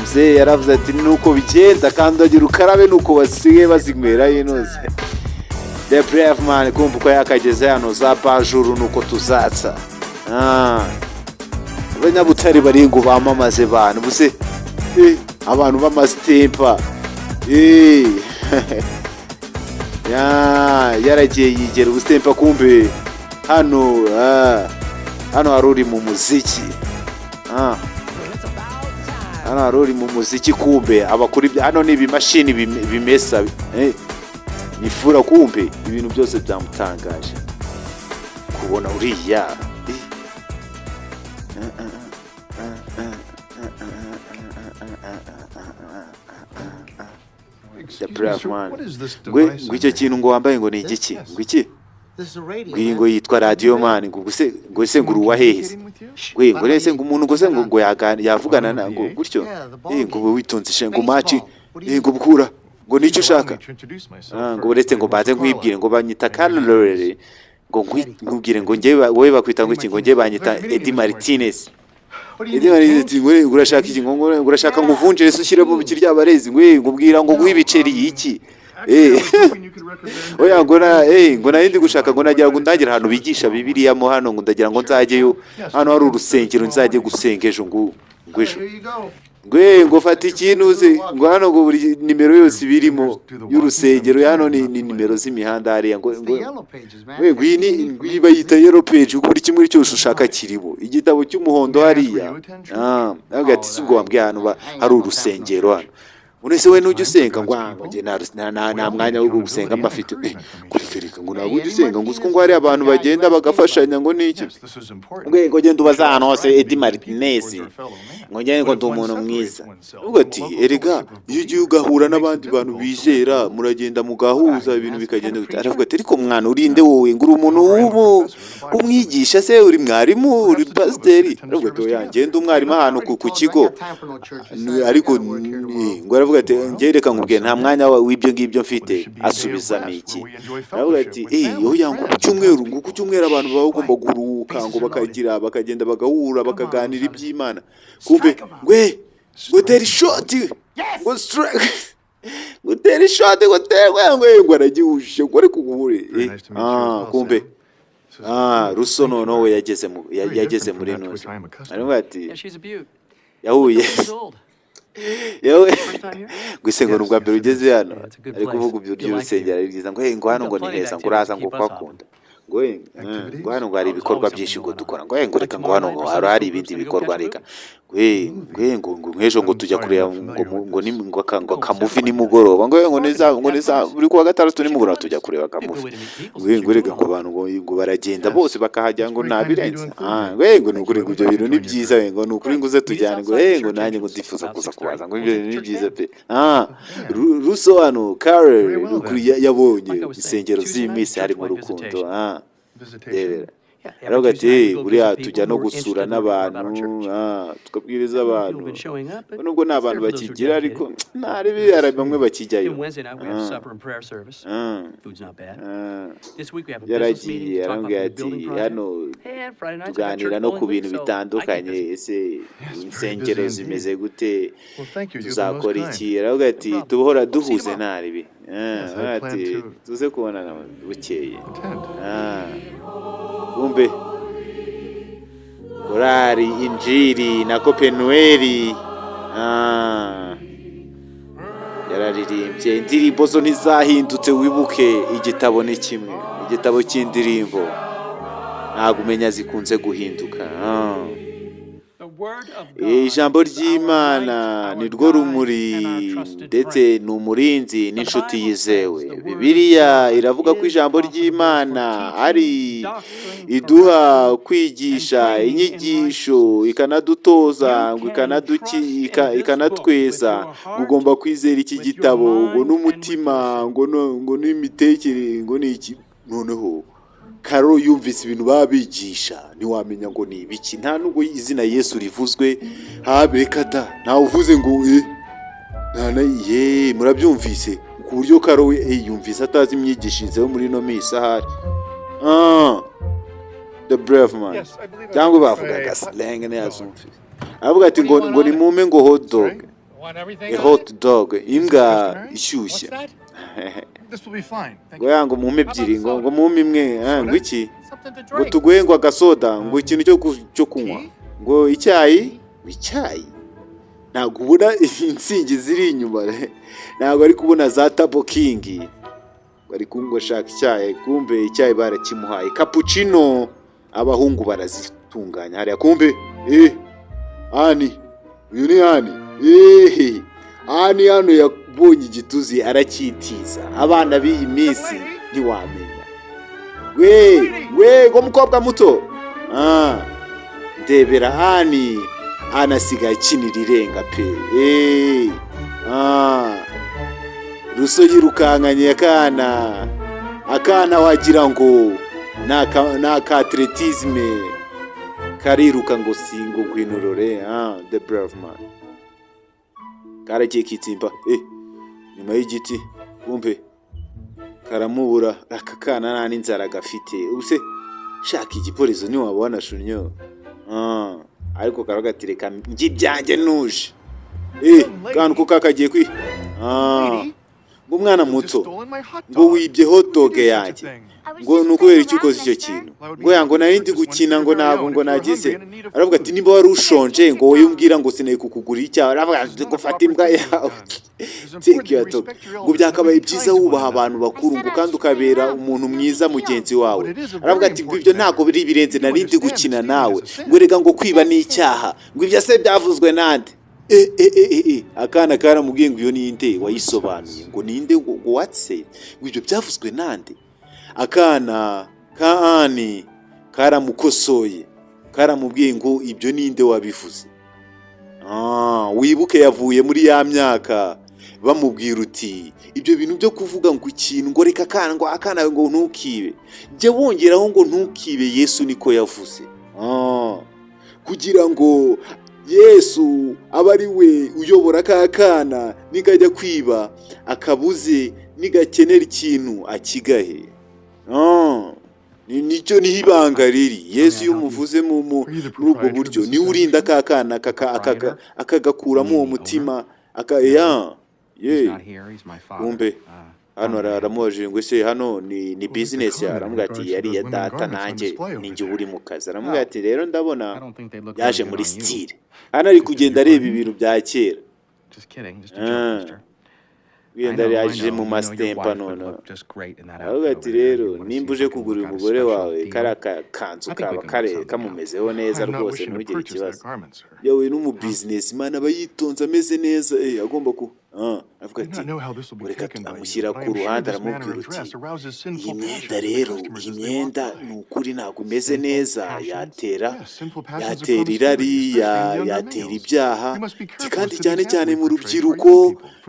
mzee yaravuze ati nuko bigenda kandi agira ukarabe nuko basigaye bazinywera yinoze the brave man kumva ko yakageze hano za bajuru nuko tuzatsa abanyabutare bari ngo bamamaze bantu buse abantu b'amastempa yaragiye yigera ubustempa kumbe hano haruri mu muziki hano haruri mu muziki kumbe abakuri hano ni ibimashini bimesa nifura kumbe ibintu byose byamutangaje kubona uriya the brave man ngwicyo kintu ngo wambaye ngo ni igiki ngwiki ngo yitwa radio man ngo se nguru wa hehese ngo rese ngo umuntu ngo se ngo yavugana na ngo gutyo ngo witonzishe ngo maci ngo bukura ngo nicyo ushaka ngo rese ngo baze nkwibwire ngo banyita Carolere ngo nkubwire ngo ngewe wowe bakwita ngo iki ngo ngewe banyita Eddie Martinez urashaka iki ngo urashaka ngo uvunjire se ushyire mu kirya barezi ngo ubwira ngo guhibiceri iki oya ngo nari gushaka ngo nagira ngo ndagira ahantu bigisha Bibiliya mo hano ngo ndagira ngo nzajyeyo hano hari urusengero nzajye gusenga ejo ngo ngo fata ikintu uze ngo hano ngo buri nimero yose birimo y'urusengero hano ni nimero z'imihanda hariya ngo iyi bayita yellow page buri kimwe cyose ushaka kirimo igitabo cy'umuhondo hariya hagati s'ubwo wambwiye hano hari urusengero hano unese we nujya usenga ngo nge nta mwanya wo gusenga mbafite kureka ngo ntabwo ujya usenga ngo usko ngo hari abantu bagenda bagafashanya ngo niki ngo genda ubaza ahantu hose Eddie Martinez ngo ngende ngo ndi umuntu mwiza ubwo ati erega iyo ugiye ugahura n'abandi bantu bizera muragenda mugahuza ibintu bikagenda aravuga ati ariko mwana urinde wowe ngo uri umuntu umwigisha se uri mwarimu uri pasiteri aravuga ati oya ngende umwarimu ahantu ku kigo ariko ngo aravuga ati ngereka nkubwiye nta mwanya w'ibyo ngibyo mfite asubiza miki aravuga ati oya ngo ku cyumweru abantu baba bagomba guruka ngo bakagenda bagahura bakaganira iby'Imana kumbe ngo teri shoti ngo strike ngo teri shoti ngo terwe ngo aragihushe ngo ariko guhure kumbe Russo noneho yageze muri nose aravuga ati yahuye yewe gusa ngo nubwa mbere ugeze hano ari kuvuga by'urusengero ari byiza ngo hano ngo ni heza ngo uraza ngo kwakunda ngo hano ngo hari ibikorwa byinshi ngo dukora ngo reka ngo hano ngo hari ibindi bikorwa reka ngo nk'ejo ngo tujya kureba ngo kamuvi nimugoroba ngo neza buri kuwa gatandatu nimugoroba tujya kureba kamuvi ngo reka ngo abantu ngo baragenda bose bakahajya ngo nabirenze ngo nukuri ngo ibyo bintu ni byiza ngo nukuri ngo uze tujyane ngo nanjye ngo ndifuza kuza kubaza ngo ibyo ni byiza pe Russo hano Kare yabonye insengero z'iminsi hari mu rukundo aravuga ati buriya tujya no gusura n'abantu tukabwiriza abantu nubwo nta bantu bakigira ariko ntarebe hari bamwe bakijyayo yaragiye arambwira ati hano tuganira no ku bintu bitandukanye ese insengero zimeze gute tuzakora iki aravuga ati duhora duhuze ntaribi ati tuze kubonana bukeye kumbe korari injiri na Kopenueli yararirimbye indirimbo zo ntizahindutse wibuke igitabo ni kimwe igitabo cy'indirimbo ntabwo umenya zikunze guhinduka ijambo ry'Imana ni rwo rumuri ndetse ni umurinzi n'inshuti yizewe Bibiliya iravuga ko ijambo ry'Imana ari iduha kwigisha inyigisho ikanadutoza ngo ikanatweza ugomba kwizera iki gitabo ngo n'umutima ngo n'imitekerereze ngo n'iki noneho Karo yumvise ibintu babigisha ntiwamenya ngo ni ibiki nta nubwo izina Yesu rivuzwe habeka da nta uvuze ngo murabyumvise ku buryo Karo we yumvise atazi imyigishirize yo muri no misa hari the brave man cyangwa bavugaga slang yazumvise avuga ati ngo ni mume ngo hot dog imbwa ishyushye ngo yango mume ebyiri ngo mume imwe ngo iki ngo tuguhe ngo agasoda ngo ikintu cyo kunywa ngo icyayi ntabwo ubona insingi ziri inyuma ntabwo ari kubona za Tabo King bari kungo shaka icyayi kumbe icyayi barakimuhaye cappuccino abahungu barazitunganya hariya kumbe ani uyu ni ani hano yabonye igituzi aracyitiza abana b'iyi minsi ntiwamenya ngo mukobwa muto ndebera ani anasigaye akinira irenga pe Russo yirukankanye akana wagira ngo naka atletisme kariruka ngo singo gwinurore the brave man karagiye kitsimba nyuma y'igiti kumbe karamubura akakana nta n'inzara gafite ubuse shaka igipolizo ni wabona shunyo ariko karagatireka ngibyanjye nuje kantu ko kakagiye kwi ngo umwana muto ngo wibye hot dog yanjye ngo nukubera iki ukoze icyo kintu ngo yango nari ndi gukina ngo ntabwo ngo nagize aravuga ati niba wari ushonje ngo wowe umbwira ngo sineye kukugurira icyaha aravuga ati ngo fata imbwa yawe ngo byakabaye byiza wubaha abantu bakuru ngo kandi ukabera umuntu mwiza mugenzi wawe aravuga ati ngo ibyo ntabwo biri birenze nari ndi gukina nawe ngo rega ngo kwiba ni icyaha ngo ibyo se byavuzwe nande akana karamubwiye ngo iyo ninde wayisobanuye ngo ninde ngo watse ngo ibyo byavuzwe nande akana kaani karamukosoye karamubwiye ngo ibyo ninde wabivuze wibuke yavuye muri ya myaka bamubwira uti ibyo bintu byo kuvuga ngo ikintu ngo reka akana ngo ntukibe jye wongeraho ngo ntukibe Yesu niko yavuze kugira ngo Yesu aba ari we uyobora kakana nikajya kwiba akabuze nigakenera ikintu akigahe nicyo niho ibanga riri Yesu yumuvuze mu ubwo buryo ni urinda kakana akagakuramo uwo mutima kumbe hano aramubaje ngo ese hano ni business aramubwira ati yari ya data nanjye ninjye uri mu kazi aramubwira ati rero ndabona yaje muri style hano ari kugenda areba ibintu bya kera wenda yaje mu mastempa none avuga ati rero nimba uje kugurira umugore wawe karakanzu kaba kamumezeho neza rwose ntugire ikibazo yewe n'umu businessman aba yitonze ameze neza agomba ku avuga ati ureka amushyira ku ruhande aramubwira uti iyi myenda rero iyi myenda ni ukuri ntabwo umeze neza yatera irari yatera ibyaha kandi cyane cyane mu rubyiruko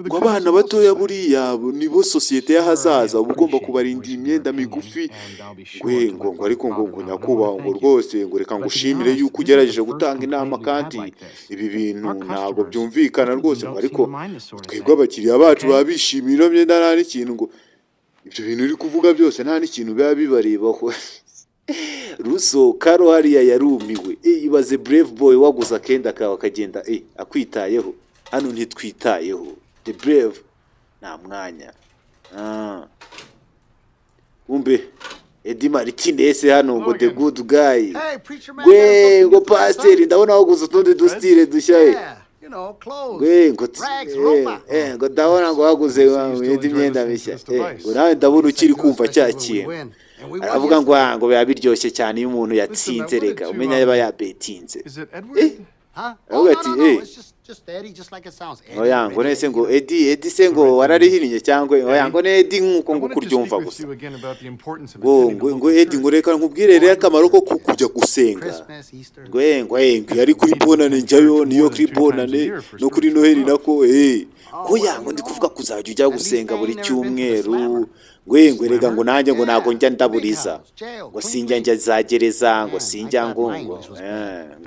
ngo abana batoya buriya nibo sosiyete y'ahazaza uba ugomba kubarinda imyenda migufi ngo ariko ngo nyakubahwa ngo rwose ngo reka ngushimire yuko ugerageje gutanga inama kandi ibi bintu ntabwo byumvikana rwose ariko twebwe abakiriya bacu baba bishimira myenda nta n'ikintu ngo ibyo bintu uri kuvuga byose nta n'ikintu biba bibarebaho Ruso Karo hariya yarumiwe ibaze brave boy waguza akenda kawe akagenda akwitayeho hano ntitwitayeho the brave nta mwanya umbe Eddie Martinez hano ngo the good guy ngo pastor ndabona waguza utundi dustile dushyaye ngo ndabona ngo waguze imyenda mishya ngo nawe ndabona ukiri kumva cya kintu aravuga ngo biba biryoshye cyane iyo umuntu yatsinze reka umenya yaba yabetinze aravuga ati oya ngo nese ngo Eddie se ngo wararihirinye cyangwa oya ngo ne Eddie nkuko ngo kuryumva gusa ngo Eddie ngo reka nkubwire rero akamaro ko kujya gusenga ngo yari kuri bonane njyayo niyo kuri bonane no kuri Noheli nako oya ngo ndi kuvuga kuzajya ujya gusenga buri cyumweru ngo rega ngo nanjye ngo nago njya ndaburiza ngo sinjya njya zagereza ngo sinjya ngo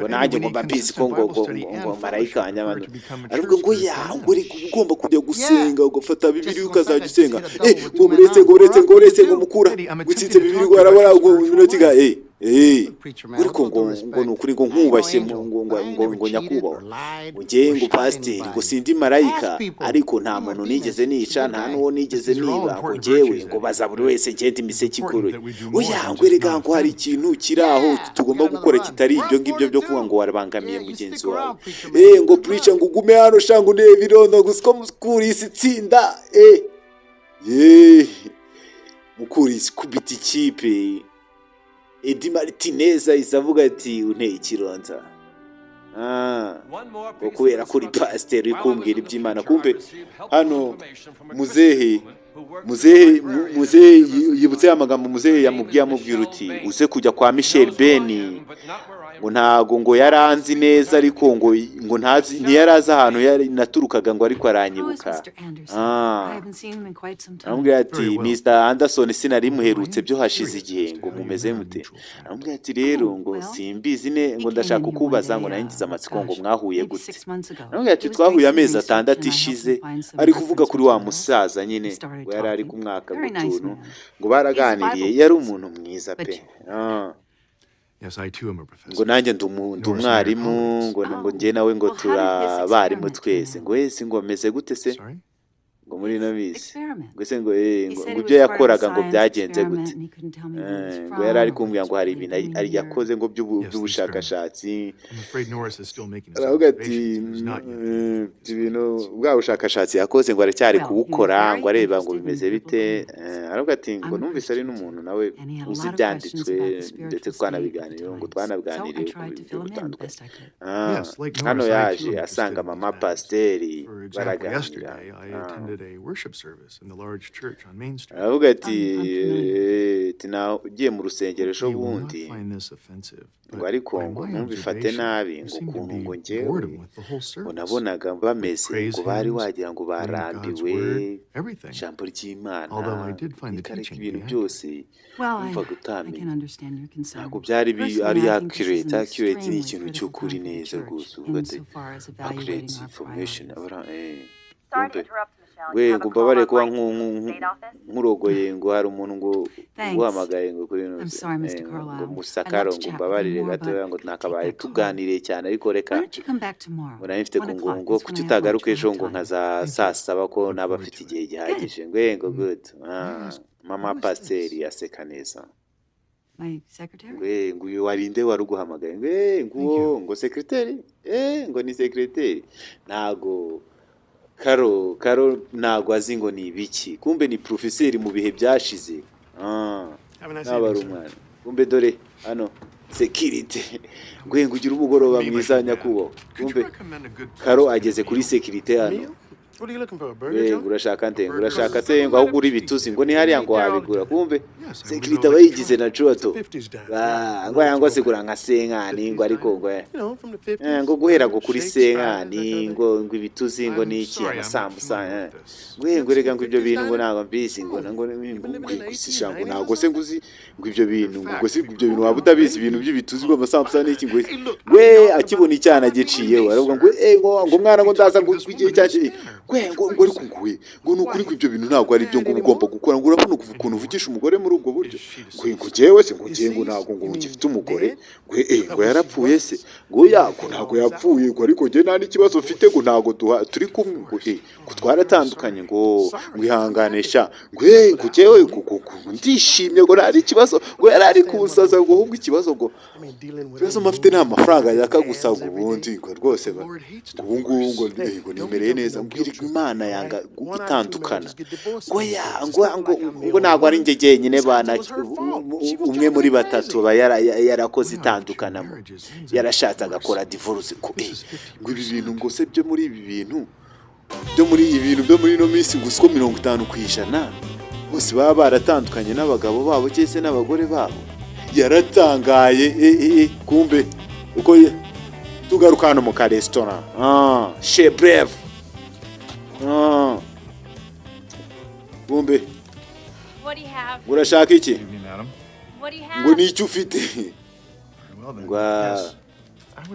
nanjye ngo mbabizi ko ngo marayika anyamano ariko ngo ugomba kujya gusenga ugafata Bibiliya ukazajya usenga ngo muretse ngo mukura gutsitse Bibiliya warabara ngo minota ariko ngo nukuri ngo nkubashye ngo nyakubahwa ugiye ngo pasiteri ngo sindi marayika ariko nta muntu nigeze nica nta n'uwo nigeze niba ngo ngewe ngo baza buri wese ngende imiseke ikoroye oya ngo erega ngo hari ikintu kiri aho tugomba gukora kitari ibyo ngibyo byo kuvuga ngo warabangamiye mugenzi wawe ngo preacher ngo ugume hano shangu ndebe irondo gusko mukurisi tsinda mukurisi kubita ikipe Eddie Martinez isavuga ati unteye ikironza kubera kuri pasiteri kumbwira iby'Imana kumbe hano muzehe yibutse amagambo muzehe yamubwiye amubwira uti uze kujya kwa Michel Beni ngo ntago ngo yaranzi neza ariko ngo ntazi ntiyaraza ahantu yari naturukaga ngo ariko aranyibuka amubwira ati Mr Anderson sinari muherutse byo hashize igihe ngo mumeze mute amubwira ati rero ngo simbizi ngo ndashaka kukubaza ngo naringize amatsiko ngo mwahuye gute amubwira ati twahuye amezi 6 ishize ari kuvuga kuri wa musaza nyine ngo yari ari ku mwaka gutuntu ngo baraganiriye yari umuntu mwiza pe Yes, I too am a professor. ngo nanjye ndumwarimu ngo njye nawe ngo turabarimu twese ngo wese ngo meze gute se Sorry? ngo muri ino minsi ngo ngo ibyo yakoraga ngo byagenze gute ngo yari ari kumbwira ngo hari ibintu yakoze ngo by'ubushakashatsi aravuga ati ibintu bwa bushakashatsi yakoze ngo aracyari kubukora ngo areba ngo bimeze bite aravuga ati ngo numvise ari n'umuntu nawe uzi ibyanditswe ndetse twanabiganiriye ngo twanabiganiriye ku bintu bitandukanye hano yaje asanga mama pasiteri baraganira aravuga ati ugiye mu rusengero ejo bundi ngo ariko ngo ntumvifate nabi ngo ukuntu ngo njyewe ngo nabonaga bameze ngo bari wagira ngo barambiwe ijambo ry'Imana ikareka ibintu byose umvaga utamenya ntabwo byari ari accurate ni ikintu cy'ukuri neza rwose uvuga ati accurate information ngo mbabare kuba nkurogoye ngo hari umuntu ngo uhamagaye ngo kuri ngo musakaro ngo mbabarire gatoya ngo nakabaye tuganiriye cyane ariko reka ngo nari mfite ngo kuki utagaruka ejo ngo nkaza saa saba ko naba afite igihe gihagije ngo good mama pasiteri aseka neza ngo uyu warinde wari uguhamagaye ngo sekreteri ngo ni sekreteri ntago Karo ntago azi ngo ni ibiki kumbe ni profeseri mu bihe byashize nabari umwana kumbe dore hano security ngo ugira umugoroba mwiza nyakubo kumbe Karo ageze kuri security hano What are you looking for, a burger? Urashaka se ngo ahugura ibituzi ngo ni hariya ngo wabigura kumbe security abayigize na Joto ngo yango sigura nka senkani ngo ariko ngo guhera ngo kuri senkani ngo ibituzi ngo ni iki amasambusa ngo rega ngo ibyo bintu ngo ntago mbisi ngo kwisisha ngo ntago se nguzi ngo ibyo bintu ngo si ibyo bintu waba utabizi ibintu by'ibituzi ngo amasambusa n'iki ngo we akibona icyana giciyeho aravuga ngo mwana ngo ndaza ngo igihe cyaje ngo ariko ngo nukuri ko ibyo bintu ntago ari byo ngo ugomba gukora ngo urabona ukuntu uvugisha umugore muri ubwo buryo ngo jewe se ngo ngiye ngo ntago ngo ngifite umugore ngo yarapfuye se ngo yako ntago yapfuye ngo ariko je nta n'ikibazo mfite ngo ntago turi kumwe ngo twaratandukanye ngo ihanganisha ngo jewe ndishimye ngo nari ikibazo ngo yari ari kusaza ngo ahubwo ikibazo ngo bibazo mafite nta mafaranga yakagusa ngo ubundi ngo rwose ubu ngo nimereye neza Imana yanga gutandukana ngo ntago ari njye nyine bana umwe muri batatu yarakoze itandukanamo yarashatse agakora divorce ngo ibi bintu ngo se byo muri ibi bintu byo muri ino minsi ngo siko 50% bose baba baratandukanye n'abagabo babo cyese n'abagore babo yaratangaye kumbe uko tugaruka hano mu ka restaurant chez Bref Bumbe. What do you have? Urashaka iki? What do you have? Ngo ni icyo ufite.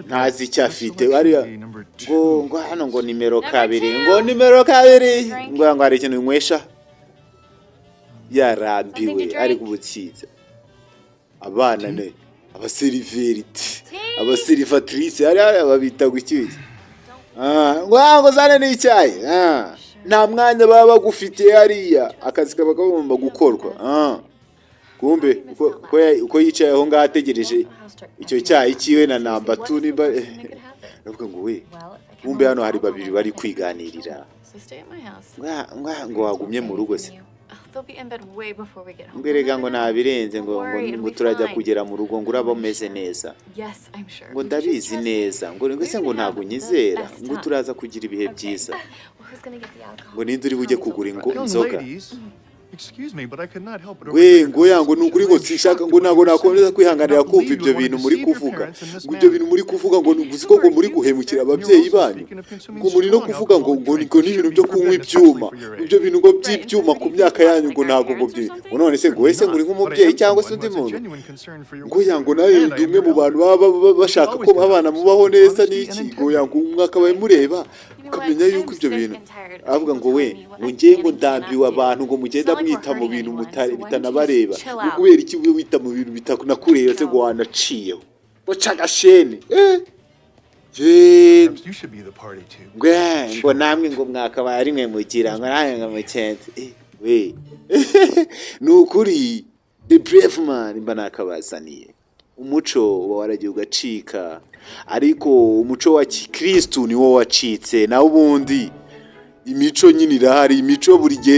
Ntazi icyo afite. Ariya. Ngo hano ngo nimero 2. Ngo nimero 2. Ngo hari ikintu nywesha. Yarambiwe ari kubutsiza. Abana ne abaseriverite. Abaserivatrice ari babita gukiki. Ngo zane n'icyayi nta mwanya baba bagufitiye hariya akazi kaba kagomba gukorwa kumbe uko yicaye aho ngaho ategereje icyo cyayi kiwe na namba 2 nimba navuga ngo we kumbe hano hari babiri bari kwiganirira ngo wagumye mu rugo se mbere ngo nabirenze ngo turajya kugera mu rugo ngo uraba umeze neza ngo ndabizi neza ngo ngo ntago nyizera ngo turaza kugira ibihe byiza ngo ninde uri bujye kugura inzoga ngo yango nukuri ngo sishaka ngo nago nakomeza kwihanganira kumva ibyo bintu muri kuvuga ngo ibyo bintu muri kuvuga ngo nguziko ngo muri guhemukira ababyeyi banyu ngo muri no kuvuga ngo ni ibintu byo kunywa ibyuma ibyo bintu ngo by'ibyuma ku myaka yanyu ngo nago ngo byi ngo none se ngo wese muri nk'umubyeyi cyangwa se undi muntu ngo yango nayo ndumwe mu bantu baba bashaka ko abana mubaho neza n'iki ngo yango umwaka baye mureba ukamenya yuko ibyo bintu avuga ngo we ngiye ngo ndambiwe abantu ngo mugenda mwita mu bintu bitanabareba kubera iki we wita mu bintu bitanakureba se ngo wanaciyeho ngo cagashene Perhaps you should be the party too. ngo namwe ngo mwakabaye ari mwe mugira ngo nanjye ngo mukenze we nukuri the brave man mba nakabazaniye umuco waragiye ugacika ariko umuco wa Kristo ni wo wacitse naho ubundi imico nyine irahari imico buri gihe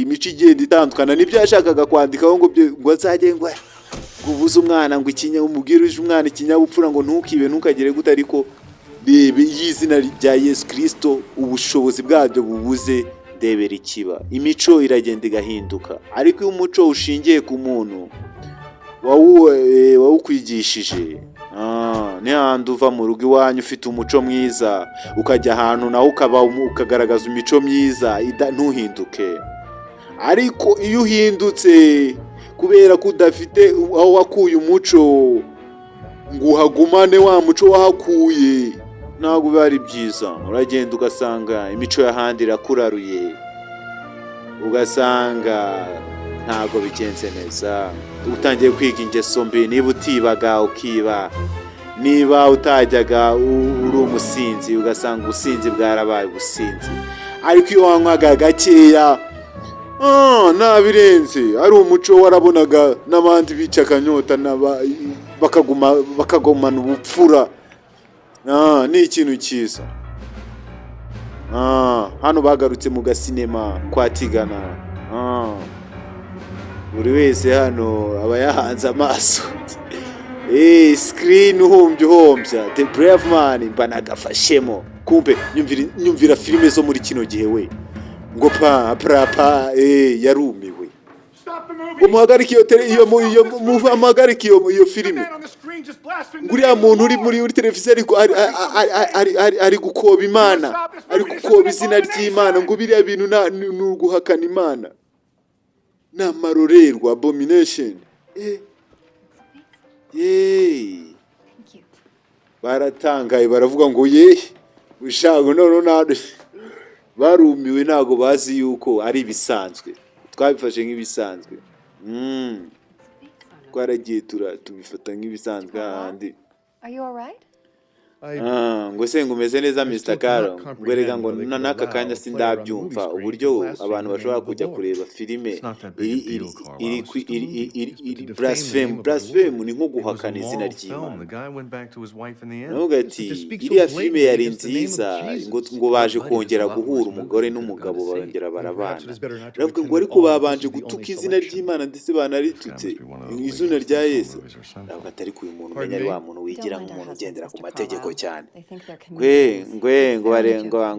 imico igenda itandukana nibyo yashakaga kwandikaho ngo azajye ngo ubuze umwana ngo umubwirije umwana ikinyabupfura ngo ntukibe ntukagere gute ariko rebe y'izina rya Yesu Kristo ubushobozi bwabyo bubuze ndebera ikiba imico iragenda igahinduka ariko iyo umuco ushingiye ku muntu wawukwigishije ni handi uva mu rugo iwanyu ufite umuco mwiza ukajya ahantu nawe ukagaragaza imico myiza ntuhinduke ariko iyo uhindutse kubera ko udafite aho wakuye umuco ngo uhagumane wa muco wahakuye ntabwo biba ari byiza uragenda ugasanga imico y'ahandi irakuraruye ugasanga ntabwo bigenze neza utangiye kwiga ingeso mbi niba utibaga ukiba niba utajyaga uri umusinzi ugasanga ubusinzi bwarabaye ubusinzi ariko iyo wanywaga gakeya nabirenze ari umuco warabonaga n'abandi bica akanyota bakagumana ubupfura ni ikintu cyiza hano bagarutse mu gasinema kwa Tigana buri wese hano aba yahanze amaso screen uhombya the brave man mba nagafashemo kumbe nyumvira filime zo muri kino gihe we ngo yarumiwe umuhagarike iyo filime nguriya muntu uri muri televiziyo ariko ari gukoba Imana ari gukoba izina ry'Imana ngo biriya bintu ni uguhakana Imana ni amarorerwa abomination baratangaye baravuga ngo ushago none barumiwe ntago bazi yuko ari ibisanzwe twabifashe nk'ibisanzwe twaragiye tubifata nk'ibisanzwe handi ngo se ngo umeze neza Mr. Karo ngo rega ngo n'aka kanya sindabyumva uburyo abantu bashobora kujya kureba filime iri blaspheme ni nko guhakana izina ry'Imana nubwo ati iriya filime yari nziza ngo baje kongera guhura umugore n'umugabo bongera barabana aravuga ngo ariko babanje gutuka izina ry'Imana ndetse banaritutse izina rya Yesu aravuga ati ariko uyu muntu umenya ari wa muntu wigira nk'umuntu ugendera ku mategeko cyane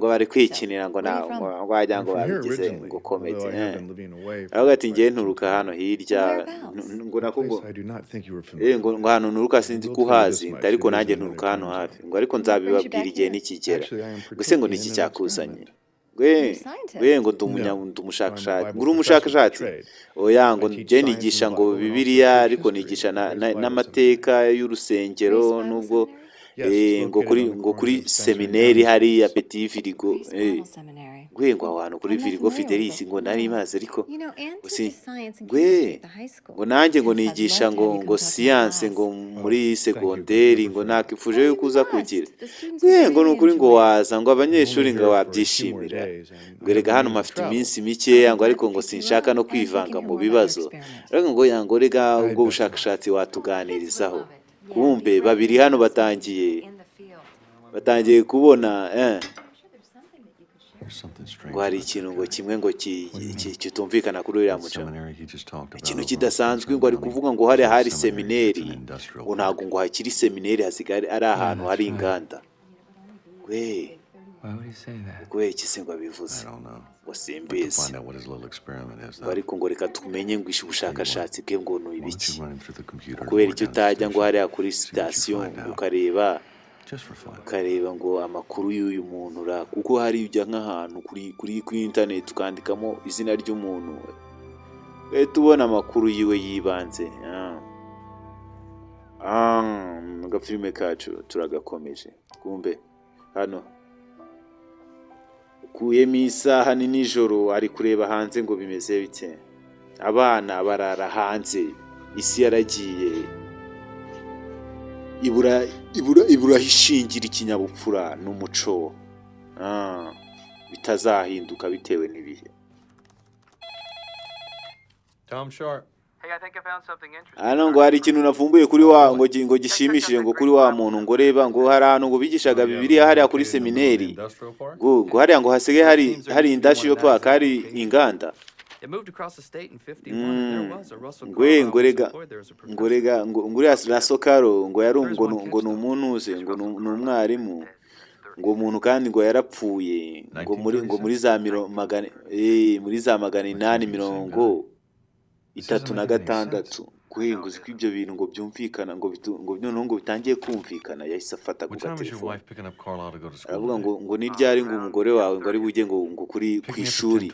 ngo bari kwikinira ngo wajya ngo babigize ngo komedi aravuga ati ngiye nturuka hano hirya ngo nako ngo hano nturuka sinzi kuhazi ariko nanjye nturuka hano hafi ngo ariko nzabibabwira igihe nikigera gusa ngo niki cyakuzanye ngo ndumushakashatsi nguri umushakashatsi oya ngo nje nigisha ngo Bibiliya ariko nigisha n'amateka y'urusengero nubwo ngo kuri seminari hariya Petit Virigo ngo ahantu kuri Virigo Fidelis ngo nari maze ariko ngo nanjye ngo nigisha ngo science ngo muri segonderi ngo nakifuje yuko uza kugira ngo nukuri ngo waza ngo abanyeshuri ngo wabyishimira ngo rega hano mafite iminsi mikeya ngo ariko ngo sinshaka no kwivanga mu bibazo ariko ngo rega ubwo bushakashatsi watuganirizaho kumbe babiri hano batangiye kubona ngo hari ikintu ngo kimwe ngo kitumvikana kuri uriya muco ikintu kidasanzwe ngo ari kuvuga ngo hari seminari ngo ntabwo ngo hakiri seminari hasigare ari ahantu hari inganda iki se ngo abivuze ngo simbizi ariko ngo reka tumenye ngo ubushakashatsi bwe ngo ni ibiki kubera icyo utajya ngo hariya kuri sitasiyo ukareba ngo amakuru y'uyu muntu kuko hari ujya nk'ahantu kuri internet ukandikamo izina ry'umuntu tubona amakuru yiwe yibanze agafilime kacu turagakomeje kumbe hano ukuyemo isaha ni nijoro ari kureba hanze ngo bimeze bite abana barara hanze isi yaragiye ibura hishingira ikinyabupfura n'umuco bitazahinduka bitewe n'ibihe. Tom Short. Hano ngo hari ikintu navumbuye kuri wa ngo gishimishije ngo kuri wa muntu ngo reba ngo hari ahantu ngo bigishaga Bibiliya hariya kuri semineri ngo hariya ngo hasigaye hari industrial park, hari inganda. ngo na Sokaro ngo yari ngo ni umuntu uze ngo ni umwarimu ngo umuntu kandi ngo yarapfuye ngo muri za 836 guhinguza kw'ibyo bintu ngo byumvikana ngo noneho ngo bitangiye kumvikana. Yahise afata ku telefone aravuga ngo ni ryari ngo umugore wawe ngo ari bujye ngo kuri kwishuri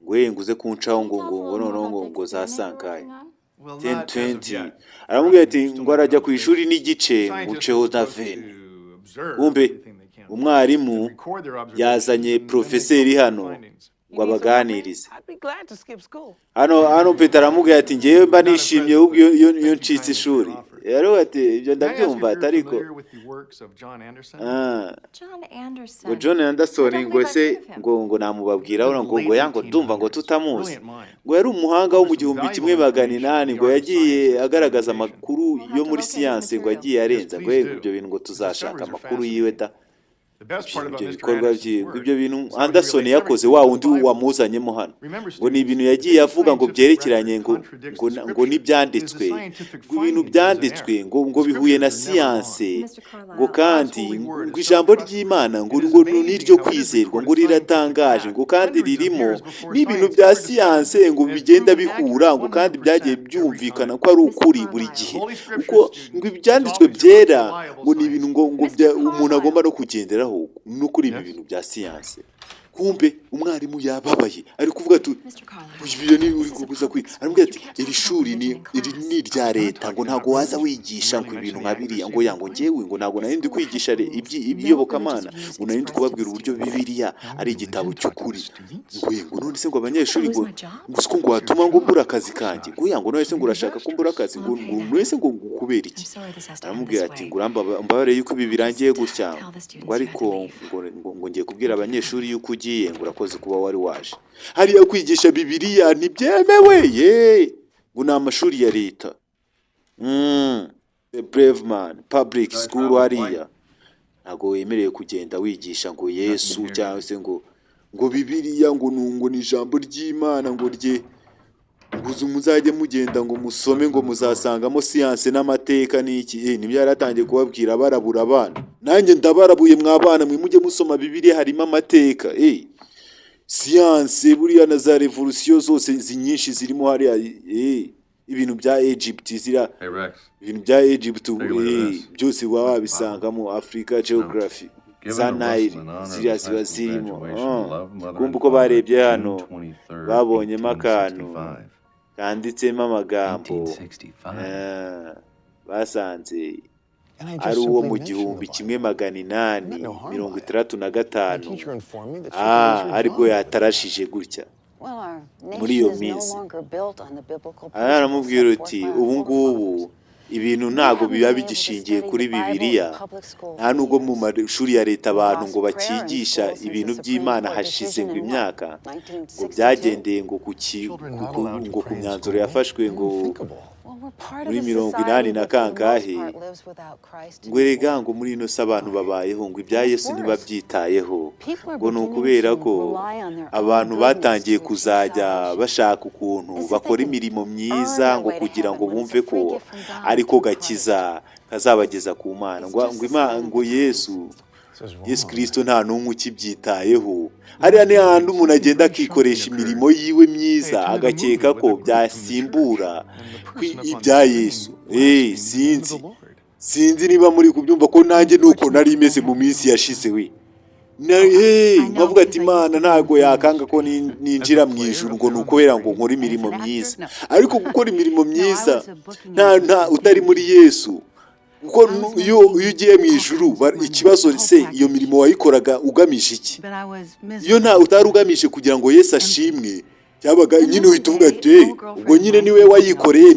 ngo nguze kuncaho ngo noneho ngo zasankaye 10:20 aramubwira ati ngo arajya ku ishuri n'igice nguceho na veni. Umbe umwarimu yazanye profeseri hano ngo abaganirize. Hano Peter aramubwira ati ngewe mba nishimye ubwo iyo ncitse ishuri. Rero ati ibyo ndabyumva atariko John Anderson ngo se ngo namubabwira ngo yango ndumva ngo tutamuzi ngo yari umuhanga wo mu 1800 ngo yagiye agaragaza amakuru yo muri science ngo yagiye arenza ngo ibyo bintu ngo tuzashaka amakuru yiwe da. Ibyo bikorwa by'ibyo bintu Anderson yakoze wa wundi wamuzanyemo hano ngo ni ibintu yagiye avuga ngo byerekeranye ngo nibyanditswe ibintu byanditswe ngo bihuye na science ngo kandi ngo ijambo ry'Imana ngo niryo kwizerwa ngo riratangaje ngo kandi ririmo n'ibintu bya science ngo bigenda bihura ngo kandi byagiye byumvikana ko ari ukuri buri gihe uko ngo ibyanditswe byera ngo ni ibintu ngo umuntu agomba no kugendera no kuri ibi bintu bya science. Kumbe umwarimu yababaye ari kuvuga ati ibyo ni uri kuguza kwi arambwira ati iri shuri ni rya leta ngo ntago waza wigisha ngo ibintu nka biriya ngo yango ngewe ngo ntago narindi kwigisha ibyobokamana ngo narindi kubabwira uburyo Bibiliya ari igitabo cy'ukuri ngo none se ngo abanyeshuri ngo siko ngo watuma ngo mbura akazi kanjye ngo yango none se ngo urashaka ko mbura akazi ngo none se ngo kubera iki. Aramubwira ati ngo mbabare yuko ibi birangiye gutya ngo ariko ngo ngiye kubwira abanyeshuri yuko ugiye ngo urakoze kuba wari waje hariya kwigisha Bibiliya ntibyemewe ngo ni amashuri ya leta. The Brave Man Public School hariya ntago wemerewe kugenda wigisha ngo Yesu cyangwa se ngo Bibiliya ngo ni ijambo ry'Imana ngo nguzu muzajye mugenda ngo musome ngo muzasangamo science n'amateka n'iki nibyo yaratangiye kubabwira barabura abana. Nanjye ndabarabuye mwabana mwe mujye musoma Bibiliya harimo amateka science buriya na za revolution zose zinyinshi zirimo hariya ibintu bya Egypt ibintu bya Egypt byose wabisangamo Africa Geography za Nile ziriya ziba zirimo. Kumva uko barebye hano babonyemo akantu kanditsemo amagambo basanze ari uwo mu 1865 aribwo yatarashije gutya muri iyo minsi. Aramubwira uti ubu ngubu ibintu ntago biba bigishingiye kuri Bibiliya nta nubwo mu mashuri ya leta abantu ngo bakigisha ibintu by'Imana hashize ngo imyaka ngo byagendeye ngo ku myanzuro yafashwe ngo muri 80 na kangahe ngo erega ngo muri ino abantu babayeho ngo ibya Yesu ntibabyitayeho ngo nukubera ko abantu batangiye kuzajya bashaka ukuntu bakora imirimo myiza ngo kugira ngo bumve ko ariko gakiza kazabageza ku Mana ngo Yesu Kristo nta n'umwe ukibyitayeho. Hariya ni handi umuntu agenda akikoresha imirimo yiwe myiza agakeka ko byasimbura ibya Yesu. Sinzi niba muri kubyumva ko nanjye nuko nari imeze mu minsi yashize we. Nkavuga ati Imana ntago yakanga ko ninjira mu ijuru ngo nukubera ngo nkora imirimo myiza. Ariko gukora imirimo myiza nta utari muri Yesu. Kuko iyo ugiye mu ijuru ikibazo se iyo mirimo wayikoraga ugamije iki? Iyo nta utarugamije kugira ngo Yesu ashimwe cyabaga nyine uhita uvuga ati ubwo nyine niwe wayikoreye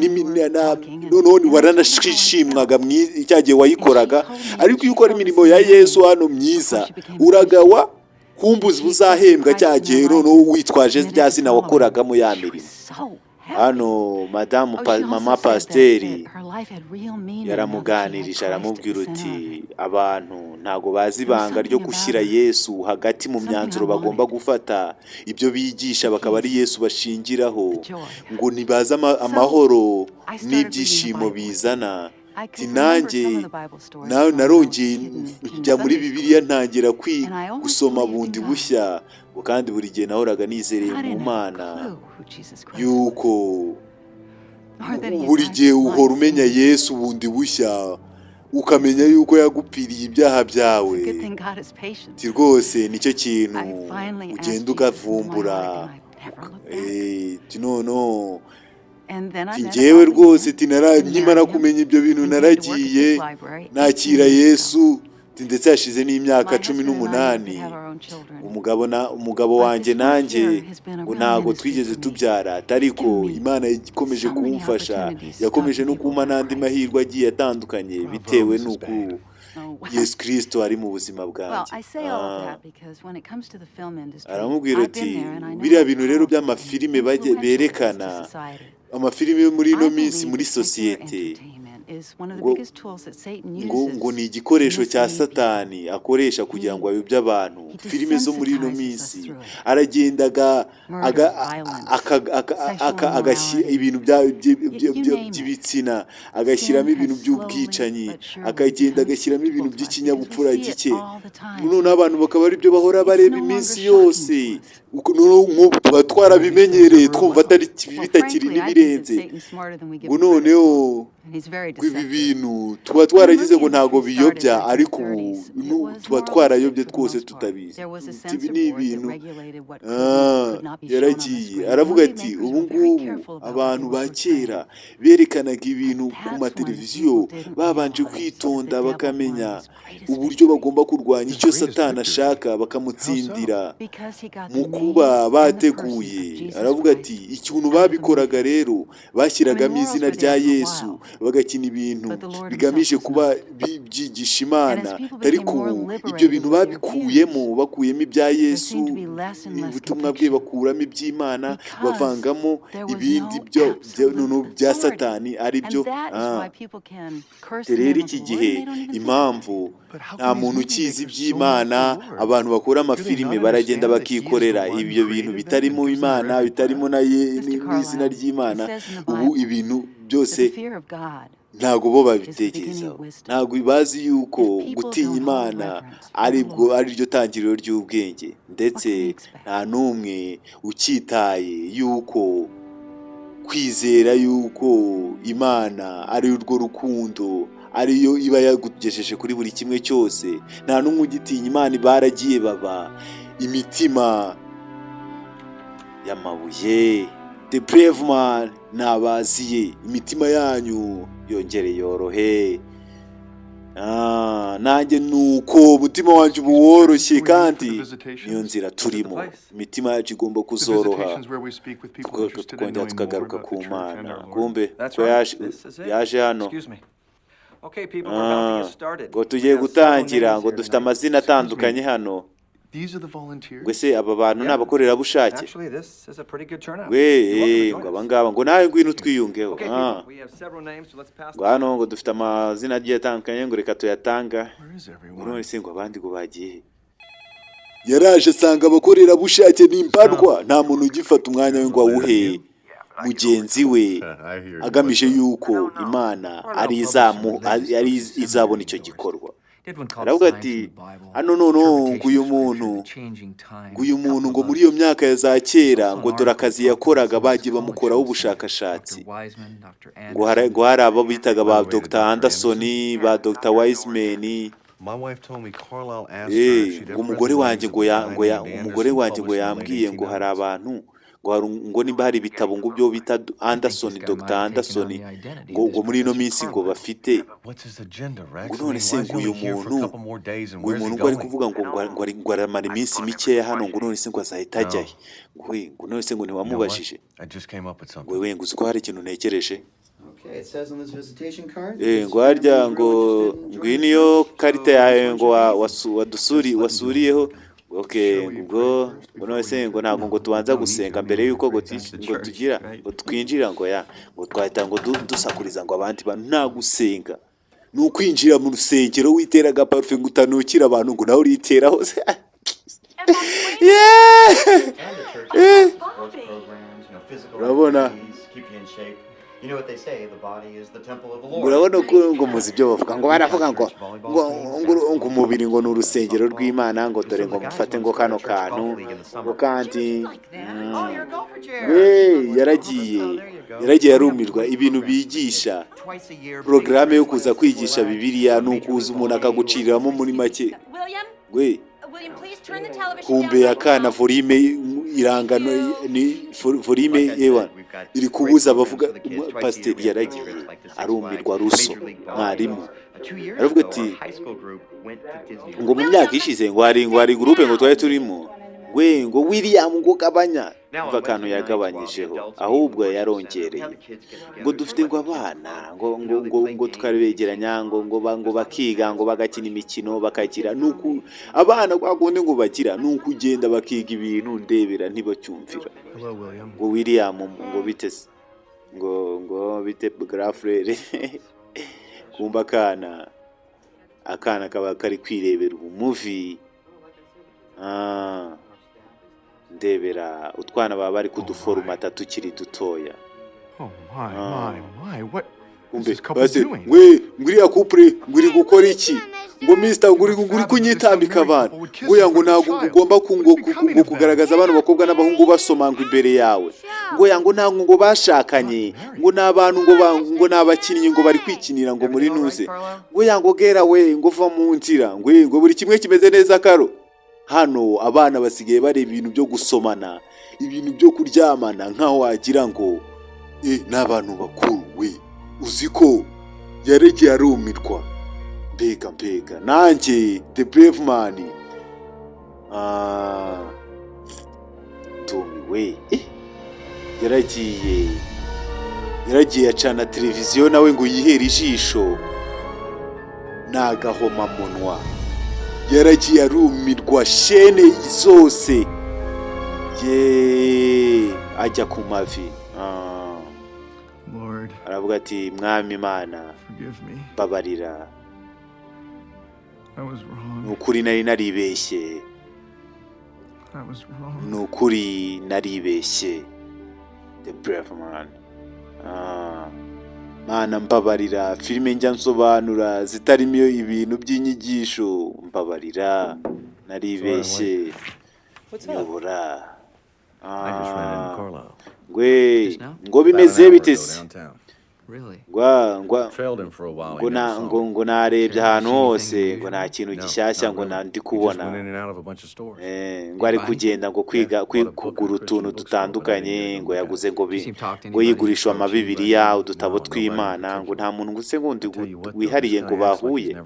noneho waranashimwaga cyagiye wayikoraga, ariko iyo ukora imirimo ya Yesu hano myiza uragawa kumbuzi buzahembwa cyagiye noneho witwaje rya zina wakoragamo ya mirimo. Hano mama pasiteri yaramuganirije aramubwira uti abantu ntago bazi ibanga ryo gushyira Yesu hagati mu myanzuro bagomba gufata, ibyo bigisha bakaba ari Yesu bashingiraho, ngo ntibaze amahoro n'ibyishimo bizana. Nanjye narongeye njya muri Bibiliya ntangira gusoma bundi bushya, kandi buri gihe nahoraga nizereye mu Mana yuko buri gihe uhora umenya Yesu bundi bushya, ukamenya yuko yagupfiriye ibyaha byawe. Rwose nicyo kintu ugenda ugavumbura. Noneho njyewe rwose nkimara kumenya ibyo bintu naragiye nakira Yesu, ndetse hashize n'imyaka 18 umugabo wanjye nanjye ngo ntago twigeze tubyara, ariko Imana ikomeje kumufasha, yakomeje no kumpa n'andi mahirwe agiye atandukanye bitewe n'uko Yesu Kristo ari mu buzima bwanjye. Aramubwira ati biriya bintu rero by'amafilime berekana, amafilime yo muri ino minsi muri sosiyete ngo ni igikoresho cya Satani akoresha kugira ngo ayobye abantu. Filime zo muri ino minsi aragendaga agashyira ibintu by'ibitsina, agashyiramo ibintu by'ubwicanyi, akagenda agashyiramo ibintu by'ikinyabupfura gike. Noneho abantu bakaba ari byo bahora bareba iminsi yose, tuba twarabimenyereye twumva bitakiri n'ibirenze. ngo noneho ibi bintu tuba twaragize ngo ntago biyobya, ariko ubu tuba twarayobye twose tutabizi. Ibi ni ibintu yaragiye aravuga ati ubu ngubu abantu ba kera berekanaga ibintu ku mateleviziyo babanje kwitonda bakamenya uburyo bagomba kurwanya icyo Satani ashaka bakamutsindira mu kuba bateguye. Aravuga ati ikintu babikoraga rero bashyiragamo izina rya Yesu, bagakina ibintu bigamije kuba byigisha Imana, ariko ibyo bintu bakuyemo ibya Yesu, ubutumwa bwe bakuramo iby'Imana, bavangamo ibindi bya Satani ari byo. Rero iki gihe impamvu nta muntu ukizi iby'Imana, abantu bakora amafilime baragenda bakikorera ibyo bintu bitarimo Imana, bitarimo n'izina ry'Imana. Ubu ibintu byose ntago bo babitekerezaho, ntago bazi yuko gutinya Imana ari ryo tangiriro ry'ubwenge, ndetse nta n'umwe ukitaye yuko kwizera yuko Imana ari urwo rukundo, ariyo iba yagugejeje kuri buri kimwe cyose. Nta n'umwe ugitinya Imana, baragiye baba imitima y'amabuye. The brave man nabaziye imitima yanyu yongere yorohe. Nanjye nuko umutima wanjye ubu woroshye, kandi niyo nzira turimo. Imitima yacu igomba kuzoroha tukongera tukagaruka ku Mana. Kumbe ko yaje hano ngo tugiye gutangira, ngo dufite amazina atandukanye hano. Gwese aba bantu ni abakorerabushake. Ngo abangaba ngo nawe ngwino twiyungeho. Ngo hano ngo dufite amazina agiye atandukanye, ngo reka tuyatanga. None se ngo abandi ngo bagiye, yaraje asanga abakorerabushake n'imbarwa, nta muntu ugifata umwanya we ngo awuhe mugenzi we, agamije yuko Imana ari izabona icyo gikorwa. Aravuga ati hano noneho nguyu muntu ngo muri iyo myaka ya za kera, ngo dore akazi yakoraga bagiye bamukoraho ubushakashatsi. Ngo hari abo bitaga ba Dr. Anderson, ba Dr. Wiseman. Umugore wanjye ngo yambwiye ngo hari abantu ngo nimba hari ibitabo ngo byo bita Anderson, Dr. Anderson ngo muri ino minsi ngo bafite ngo none se ngo uyu muntu ngo ari kuvuga ngo aramara iminsi mikeya hano ngo none se ngo azahita ajyahe ngo none se ngo ntiwamubajije wewe ngo uzi ko hari ikintu ntekereje ngo harya ngo niyo karita yawe ngo wasuriyeho ubwo none se ngo ntabwo ngo tubanza gusenga mbere yuko ngo tugira ngo twinjira ngo twahita ngo dusakuriza ngo abandi bantu nta gusenga ni ukwinjira mu rusengero witera agaparufe ngo utanukira abantu ngo nawe uriteraho urabona urabona ko ngo muzi ibyo bavuga ngo baravuga ngo umubiri ngo ni urusengero rw'Imana ngo dore ngo mufate ngo kano kantu ngo kandi yaragiye arumirwa ibintu bigisha porogaramu yo kuza kwigisha Bibiliya ni ukuza umuntu akaguciriramo muri make kumbe yakana volume irangano ni volume ewa iri kubuza abavuga pasiteri yaragiye arumirwa ruso mwarimu aravuga ati ngo mu myaka ishize ngo hari groupe ngo twari turimo ngo William ngo gabanya umva kantu yagabanyijeho ahubwo yarongereye ngo dufite ngo abana ngo tukabegeranya ngo bakiga ngo bagakina imikino bakagira nuko abana kwagonde ngo bagira nuko ugenda bakiga ibintu ndebera ntibacyumvira ngo William ngo bitese ngo bite grafrere kumba akana kaba kari kwirebera umuvi ndebera utwana baba bari kuduforumata tukiri dutoya nguriya couple nguri gukora iki ngo Mr nguri kunyitambika abantu ngo ntabwo ugomba kugaragaza abantu bakobwa n'abahungu basomanga imbere yawe ngo ntabwo ngo bashakanye ngo n'abantu ngo n'abakinnyi ngo bari kwikinira ngo muri nuze ngo gera we ngo va mu nzira ngo buri kimwe kimeze neza karo hano abana basigaye bareba ibintu byo gusomana ibintu byo kuryamana nkaho wagira ngo n'abantu bakuru we uzi ko yaregeye arumirwa mbega nanjye the brave man tumiwe yaragiye acana televiziyo nawe ngo yihere ijisho nagahoma munwa yaragiye arumirwa shene zose ajya ku mavi aravuga ati mwami Imana babarira nukuri nari naribeshye nukuri naribeshye the brave man Mana mbabarira filime njya nsobanura zitarimo ibintu by'inyigisho mbabarira naribeshye nyobora ngo bimeze bitese ngo narebye ahantu hose ngo nta kintu gishyashya ngo ndi kubona ngo ari kugenda ngo kugura utuntu dutandukanye ngo yaguze ngo yigurishwa amabibiriya udutabo tw'Imana ngo nta muntu nguse ngundi wihariye ngo bahuye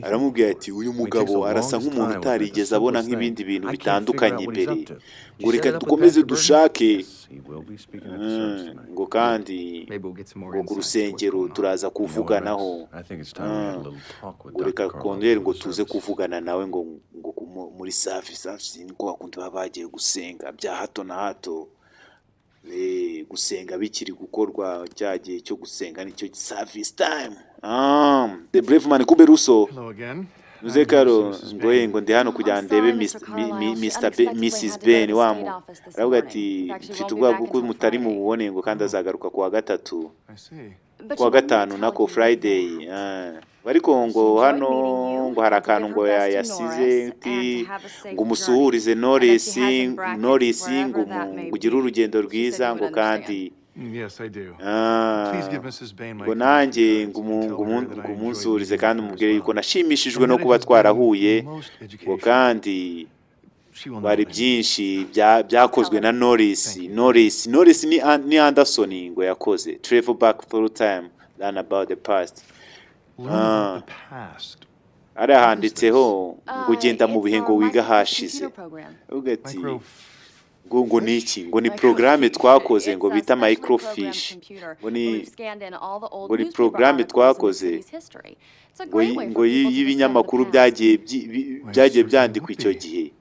aramubwira ati uyu mugabo arasa nk'umuntu utarigeze abona nk'ibindi bintu bitandukanye imbere ngo reka dukomeze dushake ngo kandi ngo ku rusengero turaza kuvuganaho ngo reka kongere ngo tuze kuvugana nawe ngo muri service ngo bakunde baba bagiye gusenga bya hato na hato gusenga bikiri gukorwa cyagiye cyo gusenga nicyo service time the brave man kumbe ruso Uze karo ngo ndi hano kujya ndebe Mrs Ben wamu aravuga ati mfite ubwoba bwo mutari mu bubone ngo kandi azagaruka ku wa gatatu ku wa gatanu nako Friday ariko ngo hano ngo hari akantu ngo yasize ngo umusuhurize Knowless ngo ugire urugendo rwiza ngo kandi Yes, I do. Please give Mrs. Bain my nanjye ngo umunsurize kandi umubwire yuko nashimishijwe no kuba twarahuye ngo kandi bari byinshi byakozwe na Norris ni Anderson ngo yakoze Travel Back Through Time, Learn About the Past. Ari handitseho ngo ugenda mu bihe ngo wiga hashize. Ugati ngo niki ngo ni programme twakoze ngo bita microfiche, ngo ni programme twakoze ngo y'ibinyamakuru byagiye byandikwa icyo gihe,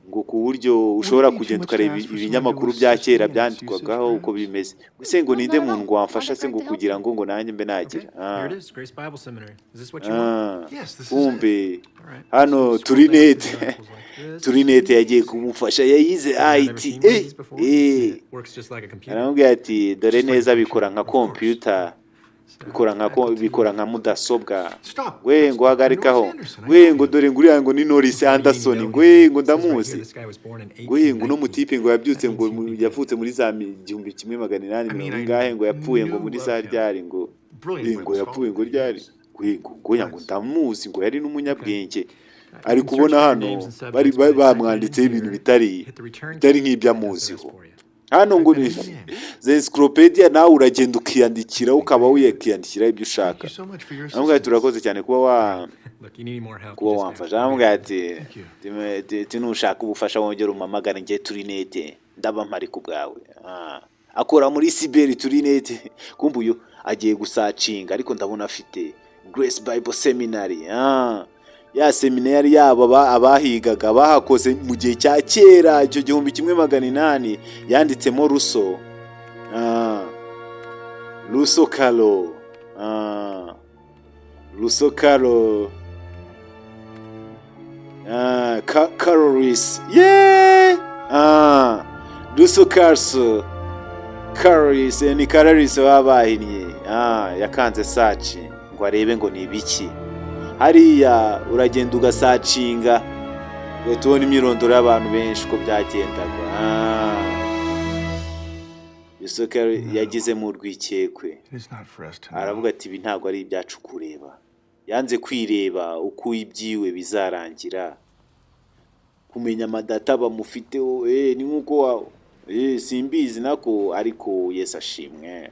ngo ku buryo ushobora kugenda ukareba ibinyamakuru bya kera byandikwaho uko bimeze. Ese ngo ninde muntu ngo wamfasha se ngo kugira ngo nanjye mbe nagira umbe hano Turinete yagiye kumufasha, yayize IT aramubwira ati dore neza bikora nka computer, bikora nka mudasobwa. We ngo hagarikaho, we ngo dore nguriya ngo ni Norris Anderson, ngo ndamuzi, ngo no mutipe ngo yabyutse ngo yavutse muri za 1800 ngahe ngo yapfuye ngo muri za ryari ngo yapfuye ngo ryari, ngo ndamuzi ngo yari n'umunyabwenge. Ari kubona hano bari bamwanditseho ibintu bitari nk'ibyamuziho. Hano ngo ni encyclopedia, nawe uragenda ukiyandikira, ukaba wiyandikira ibyo ushaka. Namwe turakoze cyane kuba wamfasha. Namwe ati nushaka ubufasha wongera umamagara ngiye Turinete, ndaba mpari ku bwawe. Akora muri Siberi Turinete, kumva uyu agiye gusacinga, ariko ndabona afite Grace Bible Seminary. Ya seminari yabo abahigaga bahakoze mu gihe cya kera, icyo 1800 yanditsemo Russo Caro Carolis Russo Carolis ni Carolis wabahinnye yakanze search ngo arebe ngo ni ibiki. Hariya uragenda ugasacinga tubona imyirondoro y'abantu benshi ko byagendaga. Yusoka yagize mu rwikekwe, aravuga ati ibi ntabwo ari ibyacu kureba. Yanze kwireba uko ibyiwe bizarangira, kumenya amadata bamufiteho. Ni nkuko simbizi nako, ariko Yesu ashimwe.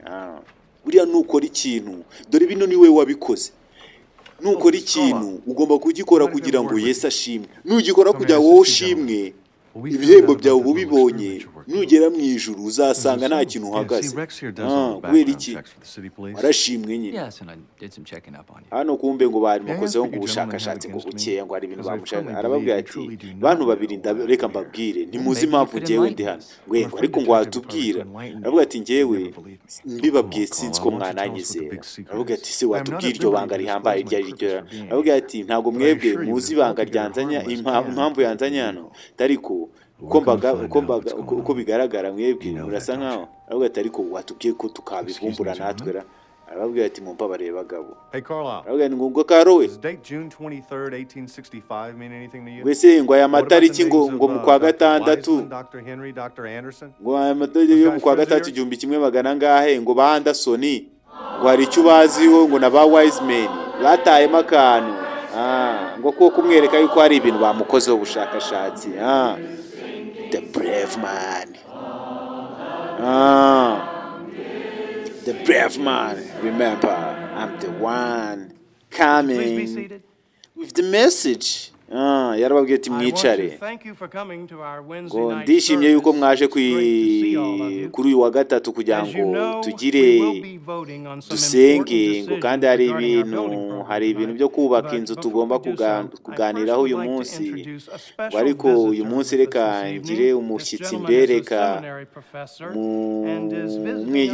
Buriya nukora ikintu, dore bino niwe wabikoze. Nukora ikintu ugomba kugikora kugira ngo Yesu ashimwe. Nugikora kugira wowe ushimwe, ibihembo byawe ubibonye, nugera mu ijuru uzasanga nta kintu uhagaze. Kubera iki? Warashimwe nyine. Hano kumbe ngo bari mukozeho ngo ubushakashatsi ngo bukeya, ngo ari ibintu bamushaka. Arababwira ati bantu babiri reka mbabwire, ntimuzi impamvu ngewe ndi hano. Ngo ariko ngo watubwira. Aravuga ati ngewe mbibabwiye sinzi ko mwananyizera. Aravuga ati se watubwira iryo banga rihambaye iryo ari ryo. Aravuga ati ntago mwebwe muzi ibanga ryanzanya, impamvu yanzanya hano, ariko uko bigaragara mwebwe murasa nkaho. Aravuga ati ariko watubwiye ko tukabivumbura natwe. Arababwira ati mumpa bareba bagabo. Hey Carlisle. Aravuga ni ngo Karowe. Does date June 23rd, 1865 mean anything to you? Wese ngo aya matariki ngo mu kwa gatandatu. Dr. Henry, Dr. Anderson. Ngo aya matariki yo mu kwa gatandatu 1100 ngahe, ngo ba Anderson ngo hari icyo baziho, ngo na ba Wiseman batayemo akantu. Ngo ko kumwereka yuko hari ibintu bamukozeho ubushakashatsi. The brave man. The brave man. Remember, I'm the one coming with the message. Yarababwiye ati mwicare. Ngo ndishimye yuko mwaje kuri uyu wa gatatu kugira ngo tugire dusenge, ngo kandi hari ibintu byo kubaka inzu tugomba kuganiraho uyu munsi. Ngo ariko uyu munsi reka ngire umushyitsi mbereka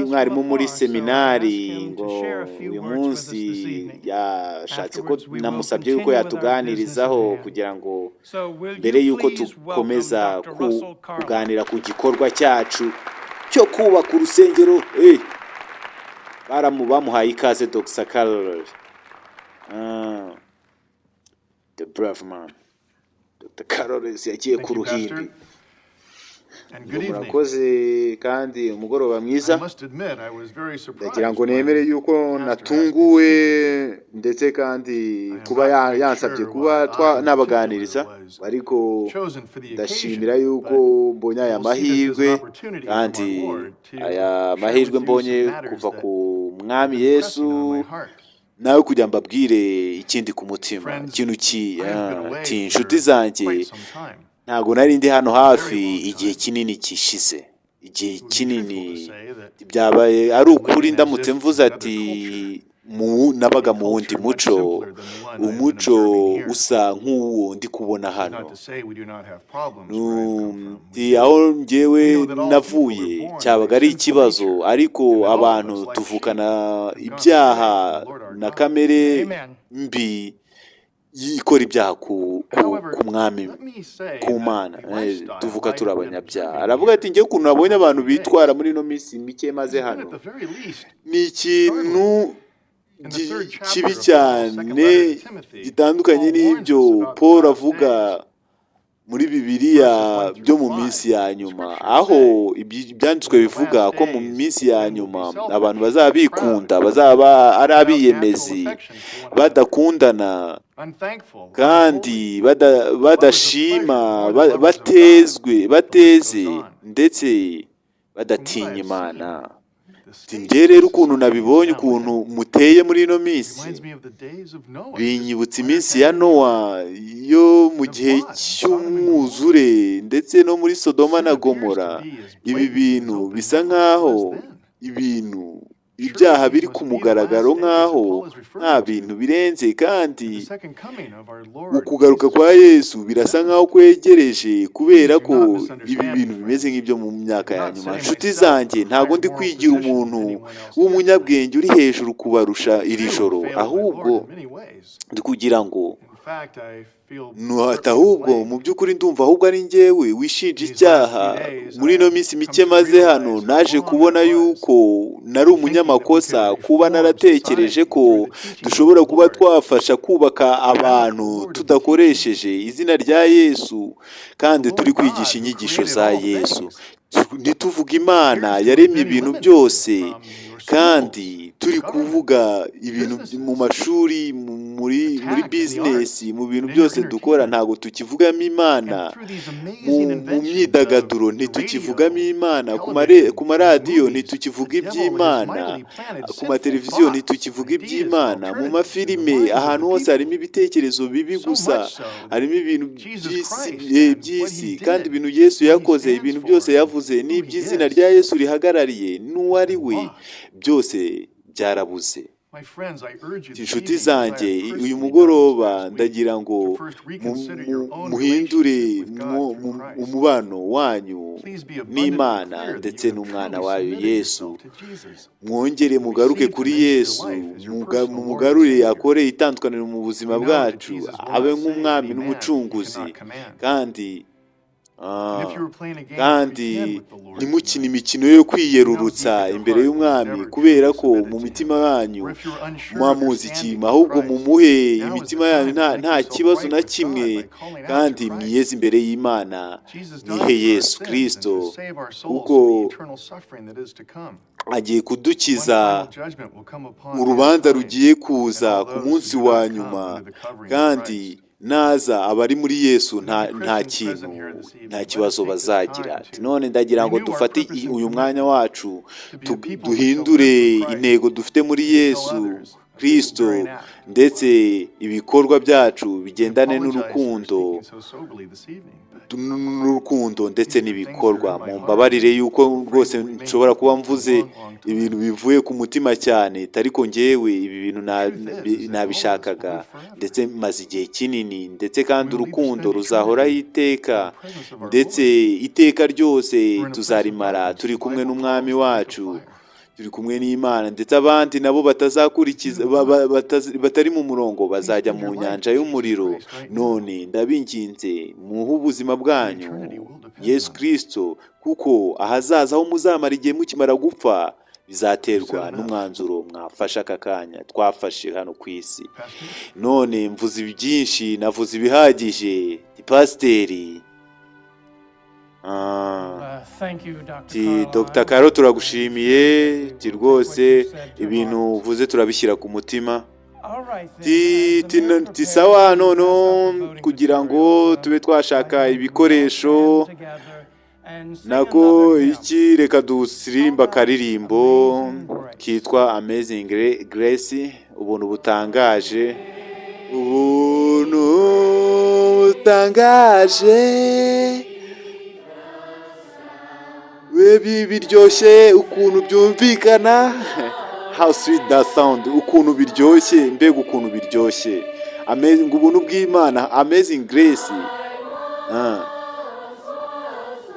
mwarimu muri seminari. Ngo uyu munsi yashatse ko namusabye yuko yatuganirizaho kugira ngo mbere yuko tukomeza kuganira ku gikorwa cyacu cyo kubaka urusengero. Bamuhaye ikaze Dr. Carol, the brave man. Dr. Carol yagiye ku ruhimbi. And good evening. murakoze kandi umugoroba I mwiza. must admit I was very Ndagira ngo surprised nemere when yuko Pastor asked me to natunguwe speak. ndetse kandi I am kuba not quite yansabye sure kuba why I in nabaganiriza, particular was ariko chosen for the ndashimira occasion, yuko but mbonye I aya will see this as an mahirwe, opportunity from kandi our Lord to aya share mahirwe with you mbonye some matters kuva that ku have mwami been pressing on my Yesu, heart. nawe kugira mbabwire ikindi ku mutima, Friends, ikintu I have been away ati for inshuti zanjye, quite some time. ntabwo nari ndi hano hafi Very long igihe time. kinini kishize, igihe It would be truthful to kinini. say that Byabaye ari ukuri living as ndamutse if mvuze in ati another culture, nabaga a mu wundi culture much muco, simpler than the one I've been umuco observing here. usa nk'uwo ndi kubona This is hano. not to say we do not have problems where I've come from. We Ndi aho njyewe We know that all navuye people were born cyabaga with ari a sinful ikibazo, nature, ariko and that all of abantu us, like tuvukana sheep, have gone ibyaha astray from the Lord our na God. kamere Amen. mbi ikora ibyaha However, ku mwami, let me say ku that mana. the lifestyle Tuvuga I turi have been abanyabyaha. observing Aravuga ati here njye ukuntu nabonye abantu over the bitwara days muri ino minsi mike maze has been hano, at the very least ni ikintu in the third chapter kibi of Paul's second cyane letter to Timothy. gitandukanye Paul warns n'ibyo us about Paul the last avuga days. muri Bibiliya Verses 1 byo through mu 5. minsi ya The nyuma, scriptures aho say ibyanditswe that in the bivuga last ko mu days minsi ya men will nyuma be selfish, abantu bazaba bikunda, proud, bazaba ari without natural abiyemezi, affection for one another, badakundana unthankful, kandi unholy, lovers of badashima, pleasure more than lovers of God. batezwe, The list bateze goes on. ndetse From what badatinya I've Imana. seen, the Ati state njye of rero ukuntu society is nabibonye, now ukuntu in. muteye muri ino minsi, Reminds me of the days of Noah. Just binyibutsa fire iminsi ya came from the Nowa earth. yo mu And of gihe Lot and Sodom and Gomorrah. cy'umwuzure, ndetse no muri Sodoma Sin na appears to Gomora. be as Ibi blatant and as bintu open bisa now as it nk'aho was then. ibintu Surely ibyaha these biri must ku be the mugaragaro last days that nk'aho Paul is nta referring bintu to. birenze, And kandi the second coming of our Lord ukugaruka Jesus kwa Christ Yesu is birasa imminent. nk'aho kwegereje, kubera Please do ko not ibi misunderstand bintu me, bimeze friends. nk'ibyo mu myaka I'm ya not nyuma. setting Nshuti myself zanjye, in a ntabwo higher ndi moral kwigira position than umuntu anyone else here tonight. w'umunyabwenge uri hejuru kubarusha iri True, joro, I've failed my ahubwo Lord in many ways. ndi kugira ngo In fact, I feel ati partly to ahubwo mu blame. by'ukuri ndumva ahubwo ari njyewe wishinja These last icyaha. few days, Muri I ino have minsi come mike to maze hano realize how naje wrong I kubona was yuko nari in thinking that we umunyamakosa, could kuba reform naratekereje society ko through the teachings of the dushobora kuba Lord twafasha kubaka rather than the abantu Lord of the teachings. tudakoresheje izina rya Yesu, The kandi turi Lord God kwigisha who inyigisho created za all Yesu. things Ntituvuga Imana appears to have yaremye been ibintu eliminated byose, from your kandi schools, turi government, kuvuga ibintu mu businesses, mashuri, muri attack in the bizinesi, arts, mu bintu and in your byose dukora, entertainment. ntabwo tukivugamo Imana. And through these mu amazing mu inventions of myidagaduro the ntitukivugamo radio, Imana, ku television, maradiyo movies, ntitukivuga the devil has iby'Imana, mightily planted ku sinful mateleviziyo thoughts, ntitukivuga ideas, iby'Imana, mu alternatives in the mafilime, minds of ahantu the hose harimo people. ibitekerezo bibi So gusa, much so that harimo ibintu Jesus by'isi, Christ and what by'isi, he kandi did, ibintu Yesu what he yakoze, stands ibintu for, byose and yavuze who he n'iby'izina rya is Yesu rihagarariye n'uwo ari and we, was. byose byarabuze. My friends, I urge you this Inshuti evening, as I zanjye, have uyu personally done this mugoroba past week, ndagira ngo to first reconsider your own muhindure relationship with God through Christ. umubano wanyu Please be abundantly n'Imana clear that ndetse you have n'umwana truly wayo submitted Yesu. yourself to Jesus. Mwongere And mugaruke received kuri him into your Yesu, life as your personal Lord and mugarure Savior. akore itandukaniro mu buzima We know that bwacu, Jesus will abe not save nk'umwami any man he n'umucunguzi, cannot command. kandi And if you were playing a game to kandi pretend with the Lord ntimukine tonight, imikino yo kwiyerurutsa imbere y'umwami, kubera ko mu mitima yanyu or if you're unsure muba of your muzi standing ikima, with ahubwo Christ, mumuhe now is the imitima yanyu time to make nta yourself kibazo right na with God kimwe, by calling out kandi to Christ. mwiyeze imbere y'Imana, Jesus mwihe died for our Yesu sins and Kristo, to save our souls kuko from the eternal suffering that is to come. agiye One kudukiza final judgment will come upon mu rubanza mankind rugiye and kuza all ku those munsi who do wa not come nyuma, under the covering of kandi Christ. naza abari muri Yesu And to nta the nta Christians kintu present here this evening, nta let us kibazo take this bazagira. time Ati to none ndagira ngo renew our dufate purpose and uyu mwanya commitment wacu to be a people who shall duhindure live for Christ intego dufite muri and to tell Yesu others of this Kristo, very act. ndetse ibikorwa byacu I bigendane apologize for n'urukundo speaking so soberly this evening, but n'urukundo ndetse these are things that n'ibikorwa. are in my heart, Mumbabarire and yuko I'm afraid rwose will remain nshobora with kuba me for a mvuze long, long time. ibintu bivuye ku mutima cyane, ariko njyewe ibi bintu The truth is that all of us will nabishakaga, live forever. ndetse maze igihe kinini, ndetse kandi We will even urukundo spend ruzahoraho eternity iteka, in the presence of our ndetse Lord. iteka ryose We're in a place of tuzarimara darkness. turi The kumwe Bible n'umwami calls the lake of wacu, fire. turi kumwe n'Imana, ndetse abandi nabo batazakurikiza batari mu murongo Please bazajya give mu your life nyanja to Jesus y'umuriro. Christ right now. None ndabinginze muhe ubuzima And bwanyu eternity will depend Yesu on it. Kristo, kuko ahazaza aho muzamara igihe mukimara gupfa bizaterwa You've said enough. n'umwanzuro mwafashe aka kanya twafashe hano ku isi. Pastor, None mvuze byinshi, navuze ibihagije. Pasiteri, Thank you, Dr. Carlo turagushimiye rwose ibintu uvuze turabishyira ku mutima sawa nono kugira ngo tube twashaka ibikoresho nako iki reka dusirimba akaririmbo kitwa Amazing Grace ubuntu butangaje webi biryoshye ukuntu byumvikana how sweet that sound ukuntu biryoshye mbega ukuntu biryoshye amazing ubuntu bw'Imana Amazing Grace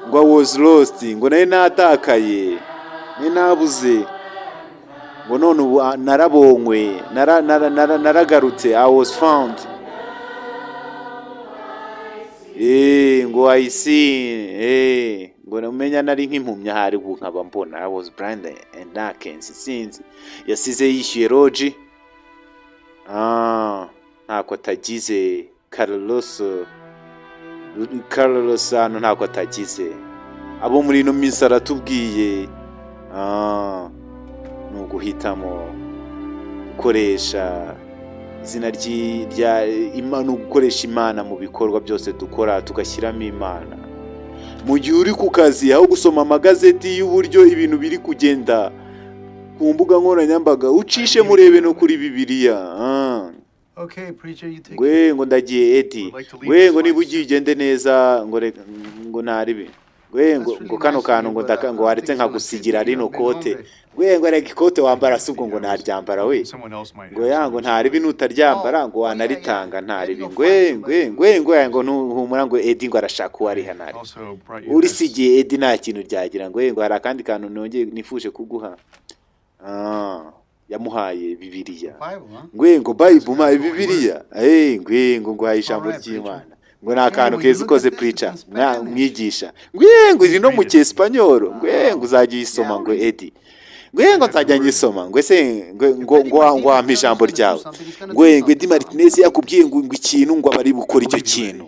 ngo I was lost ngo naye natakaye ni nabuze ngo none ubu narabonywe naragarutse I was found ngo I see ngo namenya nari nk'impumya hari nkaba mbona I was blind and I can't see yasize yishyuye roji ntako atagize Carlos hano ntako atagize abo muri ino minsi aratubwiye ni uguhitamo gukoresha izina rya Imana gukoresha Imana mu bikorwa byose dukora tugashyiramo Imana mu gihe uri ku kazi aho gusoma amagazeti y'uburyo ibintu biri kugenda ku mbuga nkoranyambaga ucishe murebe no kuri Bibiliya Okay, preacher, you take gwe ngo ndagiye Eddie gwe ngo niba ugiye ugende neza ngo ntaribi gwe ngo kano kantu ngo waretse nkagusigira rino kote gwe ngo reka ikote wambara subwo ngo ntaryambara we ngo yango ntaribi nutaryambara ngo wanaritanga ntaribi gwe ngo nuhumura ngo Eddie ngo arashaka uwari hanari uri sigiye Eddie nta kintu ryagira ngo hari akandi kantu nongeye nifuje kuguha yamuhaye Bibiliya ngo Bible ma Bibiliya ngo haye ijambo ry'Imana ngo nakantu keza ukoze preacher mwigisha ngo iri no mu cyespanyol ngo uzajya yisoma ngo Eddie ngo nzajya nyisoma ngo se ngo ampa ijambo ryawe ngo Eddie Martinez yakubwiye ngo ikintu ngo abari bukora icyo kintu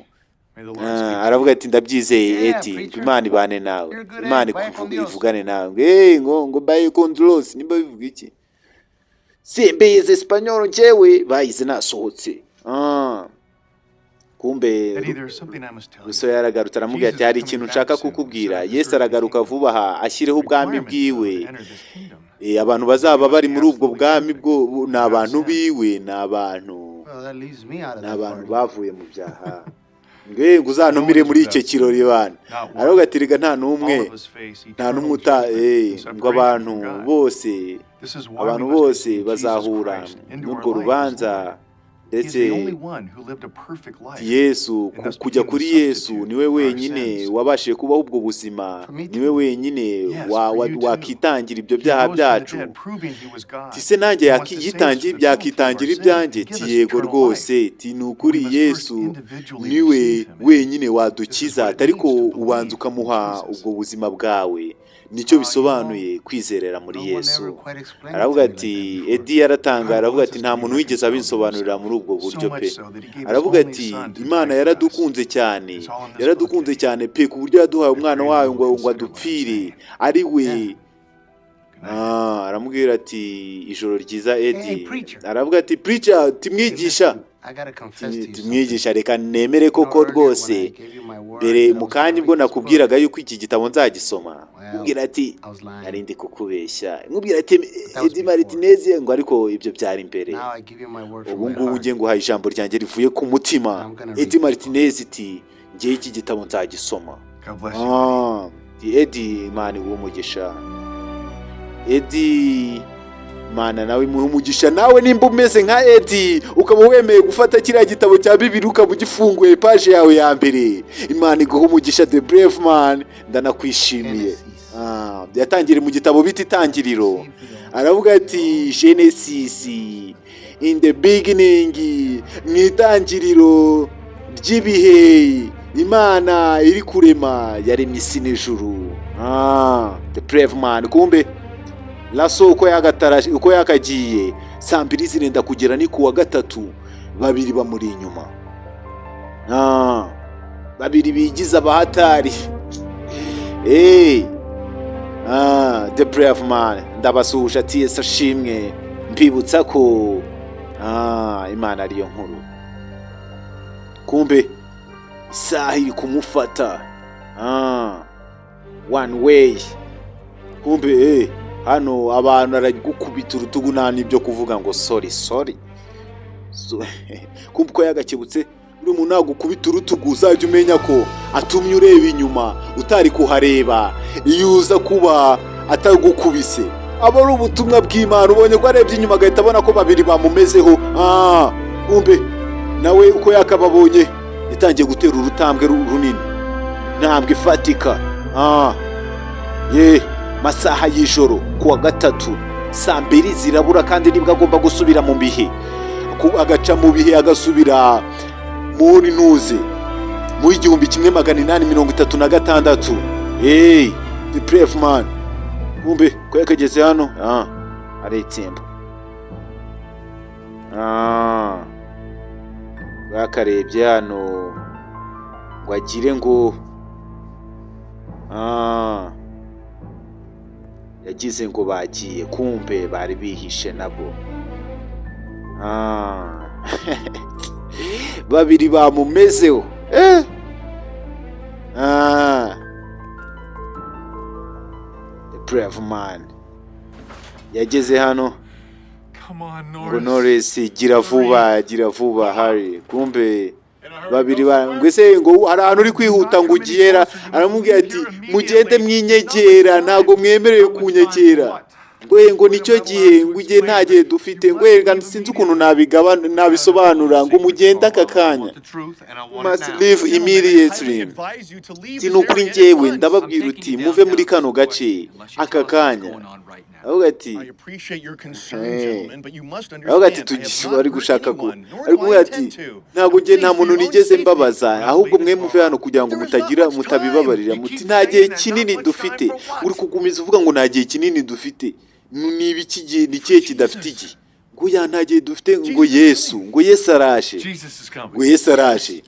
aravuga ati ndabyizeye Eddie Imana ibane nawe Imana ivugane nawe ngo baye controls nimba bivuga iki Sembeze Espanyol njewe bayize nasohotse kumbe guso yaragarutse aramubwira ati hari ikintu nshaka kukubwira Yesu aragaruka vuba aha ashyireho ubwami bwiwe abantu bazaba bari muri ubwo bwami bwo n'abantu biwe n'abantu bavuye mu byaha ngo uzanumire muri icyo kirori bana aravuga ati riga nta numwe ngo abantu bose bazahura n'urwo rubanza ndetse Yesu kujya kuri Yesu niwe wenyine wabashije kubaho ubwo buzima niwe wenyine wakitangira ibyo byaha byacu tise nanjye yakitangira ibyanjye yego rwose ni ukuri Yesu niwe wenyine wadukiza ariko ubanza ukamuha ubwo buzima bwawe nicyo bisobanuye kwizerera muri Yesu aravuga ati Eddie yaratanga aravuga ati nta muntu wigeze abinsobanurira muri ubwo buryo pe aravuga ati Imana yaradukunze cyane pe ku buryo yaduhaye umwana wayo ngo adupfire ari we aramubwira ati ijoro ryiza Eddie aravuga ati preacher timwigisha tumwigisha reka nemere koko rwose mbere mu kanya ubwo nakubwiraga yuko iki gitabo nzagisoma nkubwira ati narindi kukubeshya nkubwira ati Eddie Martinez ngo ariko ibyo byari imbere ubu ngubu ngiye nguhaye ijambo ryanjye rivuye ku mutima Eddie Martinez iti ngiye iki gitabo nzagisoma Eddie Imana umugisha Eddie Mana nawe muhumugisha nawe nimba umeze nka Eddie ukaba wemeye gufata kiriya gitabo cya Bibiliya ukaba ugifunguye page yawe ya mbere Imana iguhumugisha the brave man ndanakwishimiye yatangiriye mu gitabo bita Itangiriro aravuga ati Genesis in the beginning mu itangiriro ry'ibihe Imana iri kurema yaremye isi n'ijuru the brave man kumbe laso uko yakagiye saa 2 zirenda kugera ni kuwa gatatu babiri bamuri inyuma babiri bigiza abahatari The Brave Man ndabasuhuje ati Yesu ashimwe mbibutsa ko Imana ariyo nkuru. Kumbe isaha iri kumufata one way. Kumbe hano abantu aragukubita urutugu nta n'ibyo kuvuga ngo sorry. Kumbe ko yagakebutse uri umuntu nagukubita urutugu uzajya umenya ko atumye ureba inyuma utari kuhareba iyo uza kuba atagukubise. Aba ari ubutumwa bw'Imana, ubonye ko arebye inyuma agahita abona ko babiri bamumezeho. Kumbe nawe uko yakababonye yatangiye gutera urutambwe runini, ntambwe ifatika. Masaha y'ijoro kuwa gatatu saa 2 zirabura kandi nibwo agomba gusubira mu bihe, agaca mu bihe agasubira muri ntuze mu 1836. The Brave Man. Kumbe ko yakageze hano aretsemba. Bakarebye hano ngo agire ngo yagize ngo bagiye, kumbe bari bihishe nabo. Babiri bamumezeho. The Brave Man yageze hano ngo Norris gira vuba hari. Kumbe babiri ngwese ngo hari ahantu uri kwihuta ngo ugiyera, aramubwira ati mugende mwinyegera ntago mwemerewe kunyegera. Ngo nicyo gihe ngo ugiye nta gihe dufite, ngo sinzi ukuntu nabisobanura ngo mugende aka kanya. Must leave immediately. Sinukuri njyewe ndababwira uti muve muri kano gace aka kanya. Avuga ati bari gushaka ko ariko ati ntabwo ngiye nta muntu nigeze mbabaza, ahubwo mwe muve hano kugira ngo mutabibabarira muti nta gihe kinini dufite. Uri kugumiza uvuga ngo nta gihe kinini dufite, ni ibiki gihe nikihe kidafite igihe? Ngo nta gihe dufite, ngo Yesu araje, ngo Yesu araje,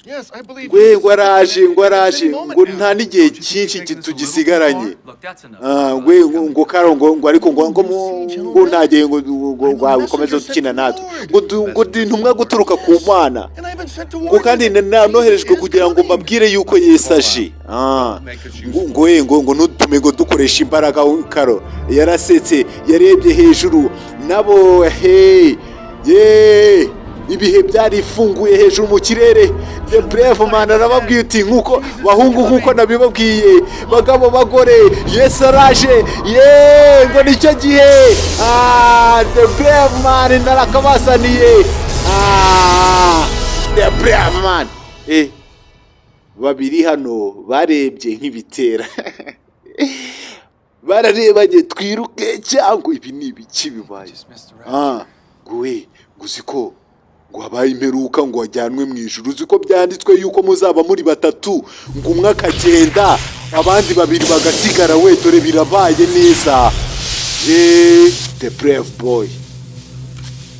ngo araje, ngo nta n'igihe cyinshi tugisigaranye. Ngo karo ngo ariko ngo nta gihe ngo ukomeze ukina natwe, ngo ntumwa guturuka ku Mana, ngo kandi noherejwe kugira ngo mbabwire yuko Yesu aje. Ngo ntutume ngo dukoresha imbaraga. Karo yarasetse, yarebye hejuru nabo ibihe byarifunguye hejuru mu kirere. The Brave Man arababwiye uti nkuko bahungu, nkuko nabibabwiye bagabo bagore, Yesu araje. Ngo nicyo gihe. The Brave Man narakabasaniye. The Brave Man. Babiri hano barebye nk'ibitera. Bararebanye twiruke cyangwa ibi ni ibiki bibaye. Guziko ngo habaye imperuka, ngo wajyanwe mu ijuru. Uziko byanditswe yuko muzaba muri batatu, ngo umwe akagenda abandi babiri bagasigara. Dore birabaye neza. The Brave Boy.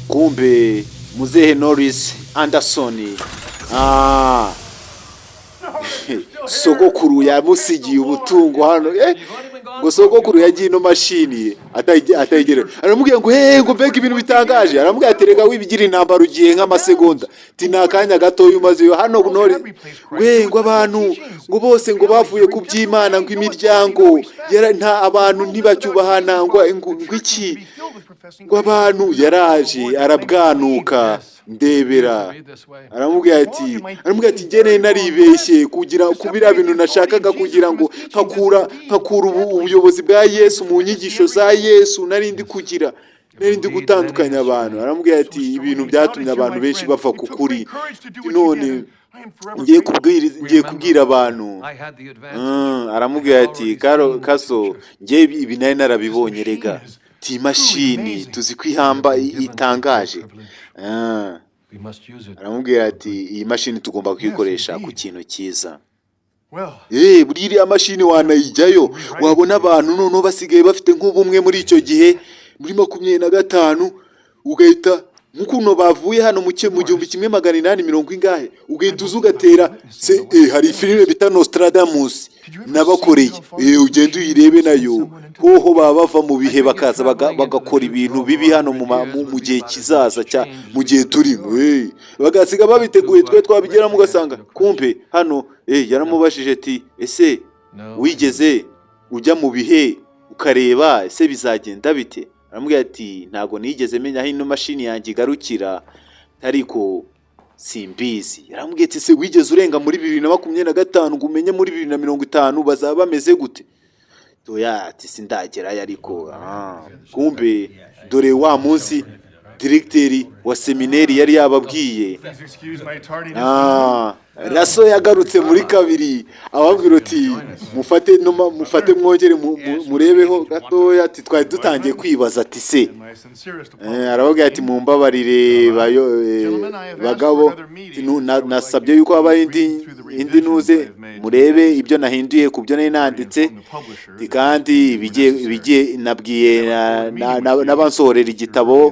Kumbe muzehe Norris Anderson sogokuru yamusigiye ubutungo hano. Ngo sogokuru yagiye ino mashini atayigere, aramubwira ngo mbega ibintu bitangaje. Aramubwira ati rega wibigira intambara ugiye nk'amasegonda, ati nakanya gato umaze hano. Ngo abantu ngo bose ngo bavuye ku by'Imana, ngo imiryango nta abantu ntibacyubahana, ngo iki, ngo abantu yaraje arabwanuka ndebera. Aramubwira ati gene naribeshye kubira bintu nashakaga kugira ngo nkakura ubuyobozi bwa Yesu mu nyigisho za Yesu, narindi gutandukanya abantu. Aramubwira ati ibintu byatumye abantu benshi bapfa ku kuri, none ngiye kubwira abantu. Aramubwira ati kaso ngiye ibi nari narabibonye rega, ti mashini tuzi kwihamba itangaje. Aramubwira ati iyi mashini tugomba kuyikoresha ku kintu cyiza. Buriya mashini wanayijyayo wabona abantu noneho basigaye bafite nk'ubumwe muri icyo gihe muri 25, ugahita nk'ukuntu bavuye hano mu 1800 ugahita uza ugatera hari filime bita Nostradamus nabakoreye ugenda uyirebe nayo hoho baba bava mu bihe bakaza bagakora ibintu bibi hano mu gihe kizaza mu gihe turimo bagasiga babiteguye twe twabigeramo ugasanga kumpe hano yaramubashije ati ese wigeze ujya mu bihe ukareba ese bizagenda bite? Aramubwira ati ntago nigeze menya aho ino mashini yanjye igarukira ariko simbizi. Yaramubwira ati se wigeze urenga muri 2025 ngo umenye muri 2050 bazaba bameze gute? Toya ati sindagerayo ariko kumbe dore wa munsi directeur wa seminari yari yababwiye Raso yagarutse muri kabiri ababwira ati mufate mwongere murebeho gatoya ati twari dutangiye kwibaza ati se arababwira ati mumbabarire bagabo nasabye yuko haba indi nuze murebe ibyo nahinduye ku byo nari nanditse kandi bigiye nabwiye n'abansohorera igitabo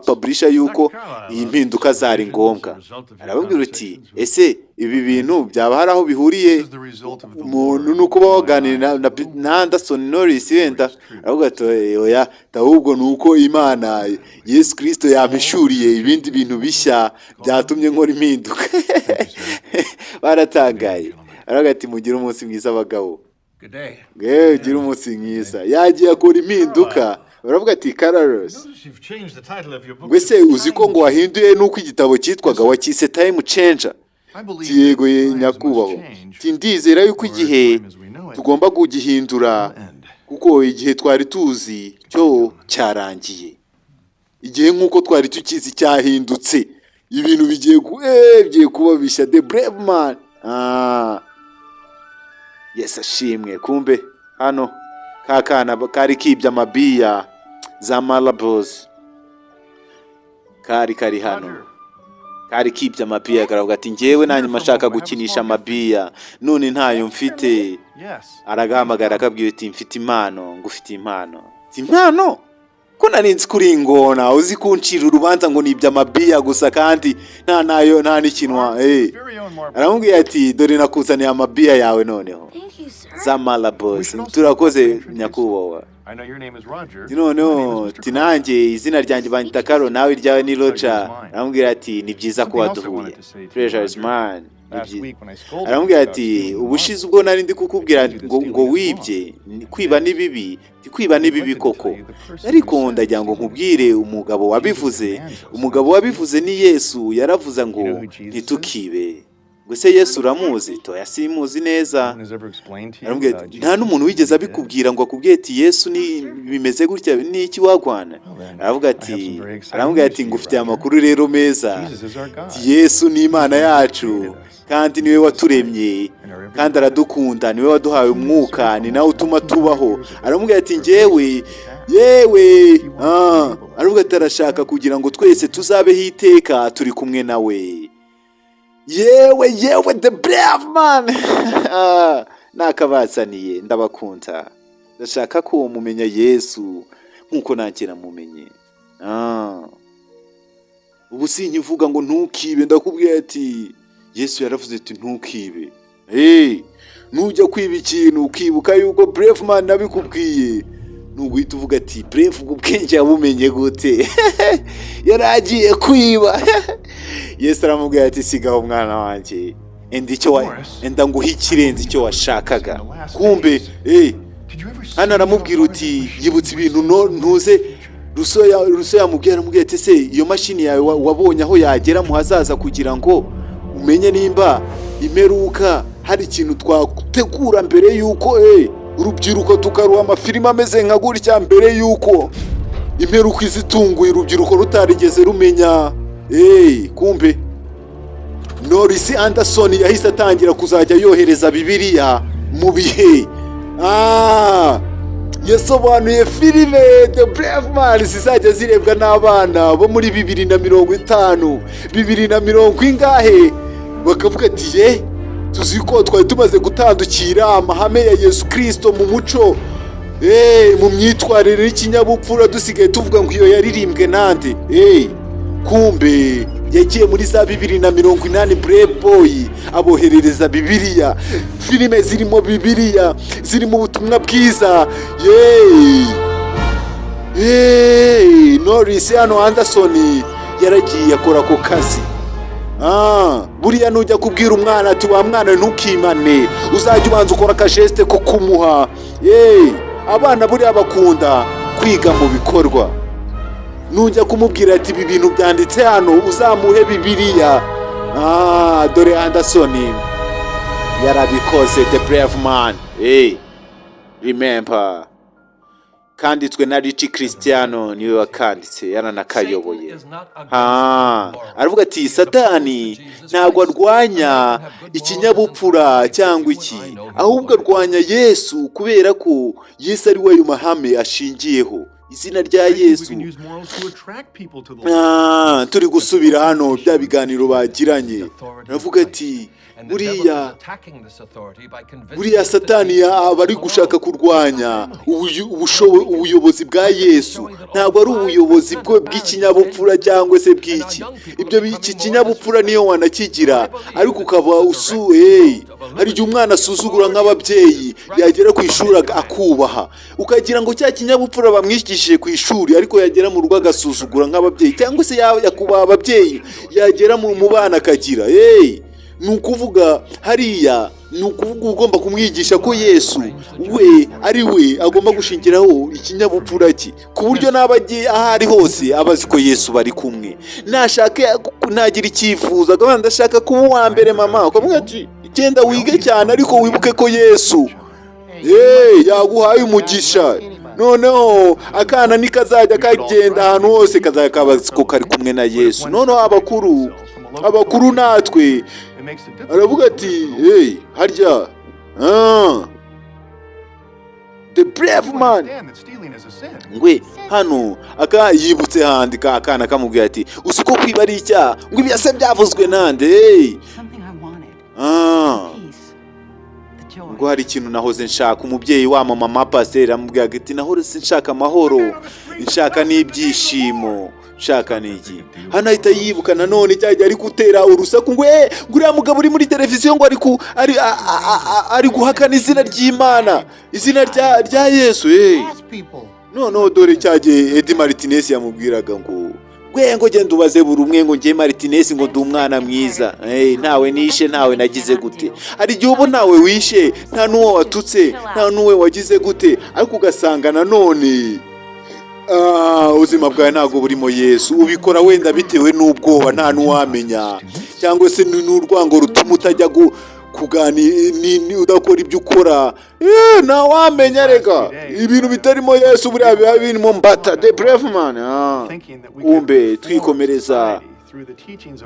publisher yuko iyi mpinduka zari ngombwa. Arababwira ati ese ibi bintu byaba hari aho bihuriye umuntu nuko baganira na Anderson Norris wenda aravuga ati oya ahubwo nuko Imana Yesu Kristo yampishuriye ibindi bintu bishya byatumye nkora impinduka. Baratangaye. Aravuga ati mugire umunsi mwiza abagabo. Gira umunsi mwiza. Yagiye akora impinduka. Baravuga ati Carlos gwese uziko ngo wahinduye nuko igitabo cyitwaga wakise Time Changer. Yego nyakubaho ndizera yuko igihe tugomba kugihindura kuko igihe twari tuzi cyo cyarangiye. Igihe nkuko twari tukizi cyahindutse ibintu bigiye kuba bishya. The brave man yes ashimwe. Kumbe hano kakana kari kibya mabiya za Malabos kari hano kari kibya amabiya karavuga ati ngewe nanjye mashaka gukinisha amabiya none ntayo mfite. Aragahamagara akabwira ati mfite impano ngufite impano ko narinzi kuri ingona uzi kuncira urubanza ngo nibya amabiya gusa kandi nta n'ikinwa. Aramubwira ati dore nakuzaniye amabiya yawe noneho za Malabos turakoze nyakubahwa. Noneho tinanjye izina ryanjye banyita Karo nawe iryawe ni Roger. Aramubwira ati ni byiza ko waduhuye. Treasure is mine. Aramubwira ati ubushize ubwo nari ndi kukubwira ngo wibye kwiba ni bibi koko ariko ndagira ngo nkubwire umugabo wabivuze ni Yesu. Yaravuze ngo ntitukibe. Gusa Yesu uramuzi? Toya simuzi neza. Nta n'umuntu wigeze abikubwira ngo akubwiye ati Yesu ni bimeze gutya ni iki wagwana? Aramubwira ati ngufite amakuru rero meza. Yesu ni Imana yacu kandi niwe waturemye kandi aradukunda, niwe waduhaye umwuka, ni nawe utuma tubaho. Aramubwira ati yewe aravuga ati arashaka kugira ngo twese tuzabeho iteka turi kumwe nawe. Yewe the brave man. Nakabazaniye ndabakunda. Ndashaka ko mumenya Yesu nkuko nanjye namumenye. Ubu sinyivuga ngo ntukibe, ndakubwiye ati Yesu yaravuze ati ntukibe. Nujya kwiba ikintu ukibuka yuko brave man nabikubwiye. Nuguhita uvuga ati brave ubwenge yabumenye gute? Yaragiye kwiba. Yesu aramubwira ati sigaho mwana wanjye enda nguhe ikirenze icyo washakaga. Kumbe hano aramubwira uti yibutse ibintu ntuze Ruso yamubwira ati se iyo mashini yawe wabonye aho yagera mu hazaza kugira ngo umenye nimba imeruka hari ikintu twategura mbere yuko urubyiruko tukaruha amafilime ameze nka gutya mbere yuko imperuka izitunguye urubyiruko rutarigeze rumenya. Kumbe Norris Anderson yahise atangira kuzajya yohereza Bibiliya mu bihe. Yasobanuye filime The Brave Man zizajya zirebwa n'abana bo muri 2050 2020 ingahe. Bakavuga ati tuzi ko twari tumaze gutandukira amahame ya Yesu Kristo mu muco mu myitwarire n'ikinyabupfura dusigaye tuvuga ngo iyo yaririmbwe nande kumbe yagiye muri za 2080 Playboy aboherereza Bibiliya, filime zirimo Bibiliya, zirimo ubutumwa bwiza. Norris hano Anderson yaragiye akora ako kazi. Buriya nujya kubwira umwana ati wa mwana ntukimane, uzajya ubanza ukora akajeste ko kumuha. Abana buriya bakunda kwiga mu bikorwa. Nujya kumubwira ati ibi bintu byanditse hano uzamuhe Bibiliya. Dore Anderson yarabikoze, the brave man. Remember, kanditswe na Rich Cristiano niwe wakanditse, yaranakayoboye. Aravuga ati Satani ntabwo arwanya ikinyabupfura cyangwa iki, ahubwo arwanya Yesu kubera ko Yesu ari we ayo mahame ashingiyeho. Izina rya Yesu. Turi gusubira hano bya biganiro bagiranye. Navuga ati buriya Satani bari gushaka kurwanya ubuyobozi bwa Yesu. Ntabwo ari ubuyobozi bw'ikinyabupfura cyangwa se bw'iki. Iki kinyabupfura niyo wanakigira, ariko ukaba hari igihe umwana asuzugura nk'ababyeyi, yagera ku ishuri akubaha, ukagira ngo cya kinyabupfura bamwigishije ku ishuri, ariko yagera mu rugo agasuzugura nk'ababyeyi, cyangwa se yakubaha ababyeyi, yagera mu bana akagira. Ni ukuvuga hariya, ni ukuvuga ugomba kumwigisha ko Yesu we ari we agomba gushingiraho ikinyabupfura cye, ku buryo n'abagiye aho ari hose abazi ko Yesu bari kumwe. Nashaka nagira icyifuzo agabanda ndashaka kuba uwa mbere mama, ukamubwira ati genda wige cyane, ariko wibuke ko Yesu yaguhaye umugisha. Noneho akana nikazajya kagenda ahantu hose kazajya kabazi ko kari kumwe na Yesu. Noneho abakuru natwe aravuga ati harya the brave man ngwe hano yibutse handika akana kamubwira ati usiko kwiba ari icyaha, ngo ibyase byavuzwe nande. Ngo hari ikintu nahoze nshaka. Umubyeyi wa mama pasteur amubwira ati nahoze nshaka amahoro, nshaka n'ibyishimo, nshaka niki. Hano ahita yibuka nanone cyajya ari gutera urusaku ngo nguriya mugabo uri muri televiziyo ngo ari guhakana izina ry'Imana, izina rya Yesu. No dore cyagiye Eddie Martinez yamubwiraga ngo ngo genda ubaze buri umwe ngo ngiye Martinez ngo ndi umwana mwiza, ntawe nishe, ntawe nagize gute. Hari igihe ubu nawe wishe, nta n'uwo watutse, nta n'uwe wagize gute, ariko ugasanga nanone ubuzima bwawe ntabwo burimo Yesu. Ubikora wenda bitewe n'ubwoba, nta n'uwamenya, cyangwa se n'urwango rutuma utajya kuganira, udakora ibyo ukora. Ntawamenya rega ibintu bitarimo Yesu buriya biba birimo mbata. The brave man. Kumbe twikomereza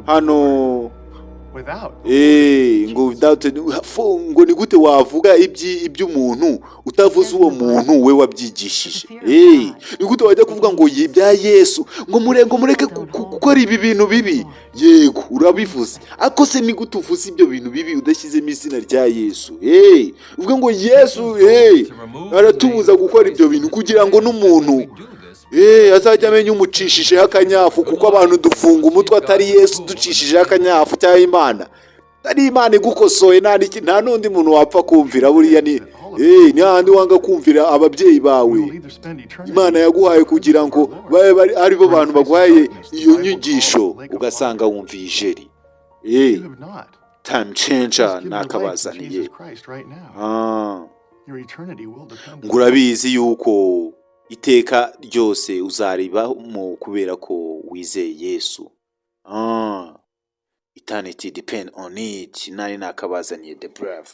hano. Ngo ni gute wavuga iby'umuntu utavuze uwo muntu we wabyigishije? Ni gute wajya kuvuga ngo bya Yesu ngo mureke gukora ibi bintu bibi? Yego urabivuze, ariko se ni gute uvuze ibyo bintu bibi udashyizemo izina rya Yesu? Uvuga ngo Yesu aratubuza gukora ibyo bintu kugira ngo n'umuntu azajya amenya umucishijeho akanyafu, kuko abantu dufunga umutwe atari Yesu ducishijeho akanyafu cyangwa Imana. Ari Imana igukosoye, nta n'undi muntu wapfa kumvira. Buriya ni handi wanga kumvira ababyeyi bawe Imana yaguhaye kugira ngo babe ari bo bantu baguhaye iyo nyigisho, ugasanga wumviye ijeri. Time changer nakabazaniye. Ngo urabizi yuko iteka ryose uzaribamo kubera ko wizeye Yesu. Eternity depend on it. Nari nakabazaniye the brave.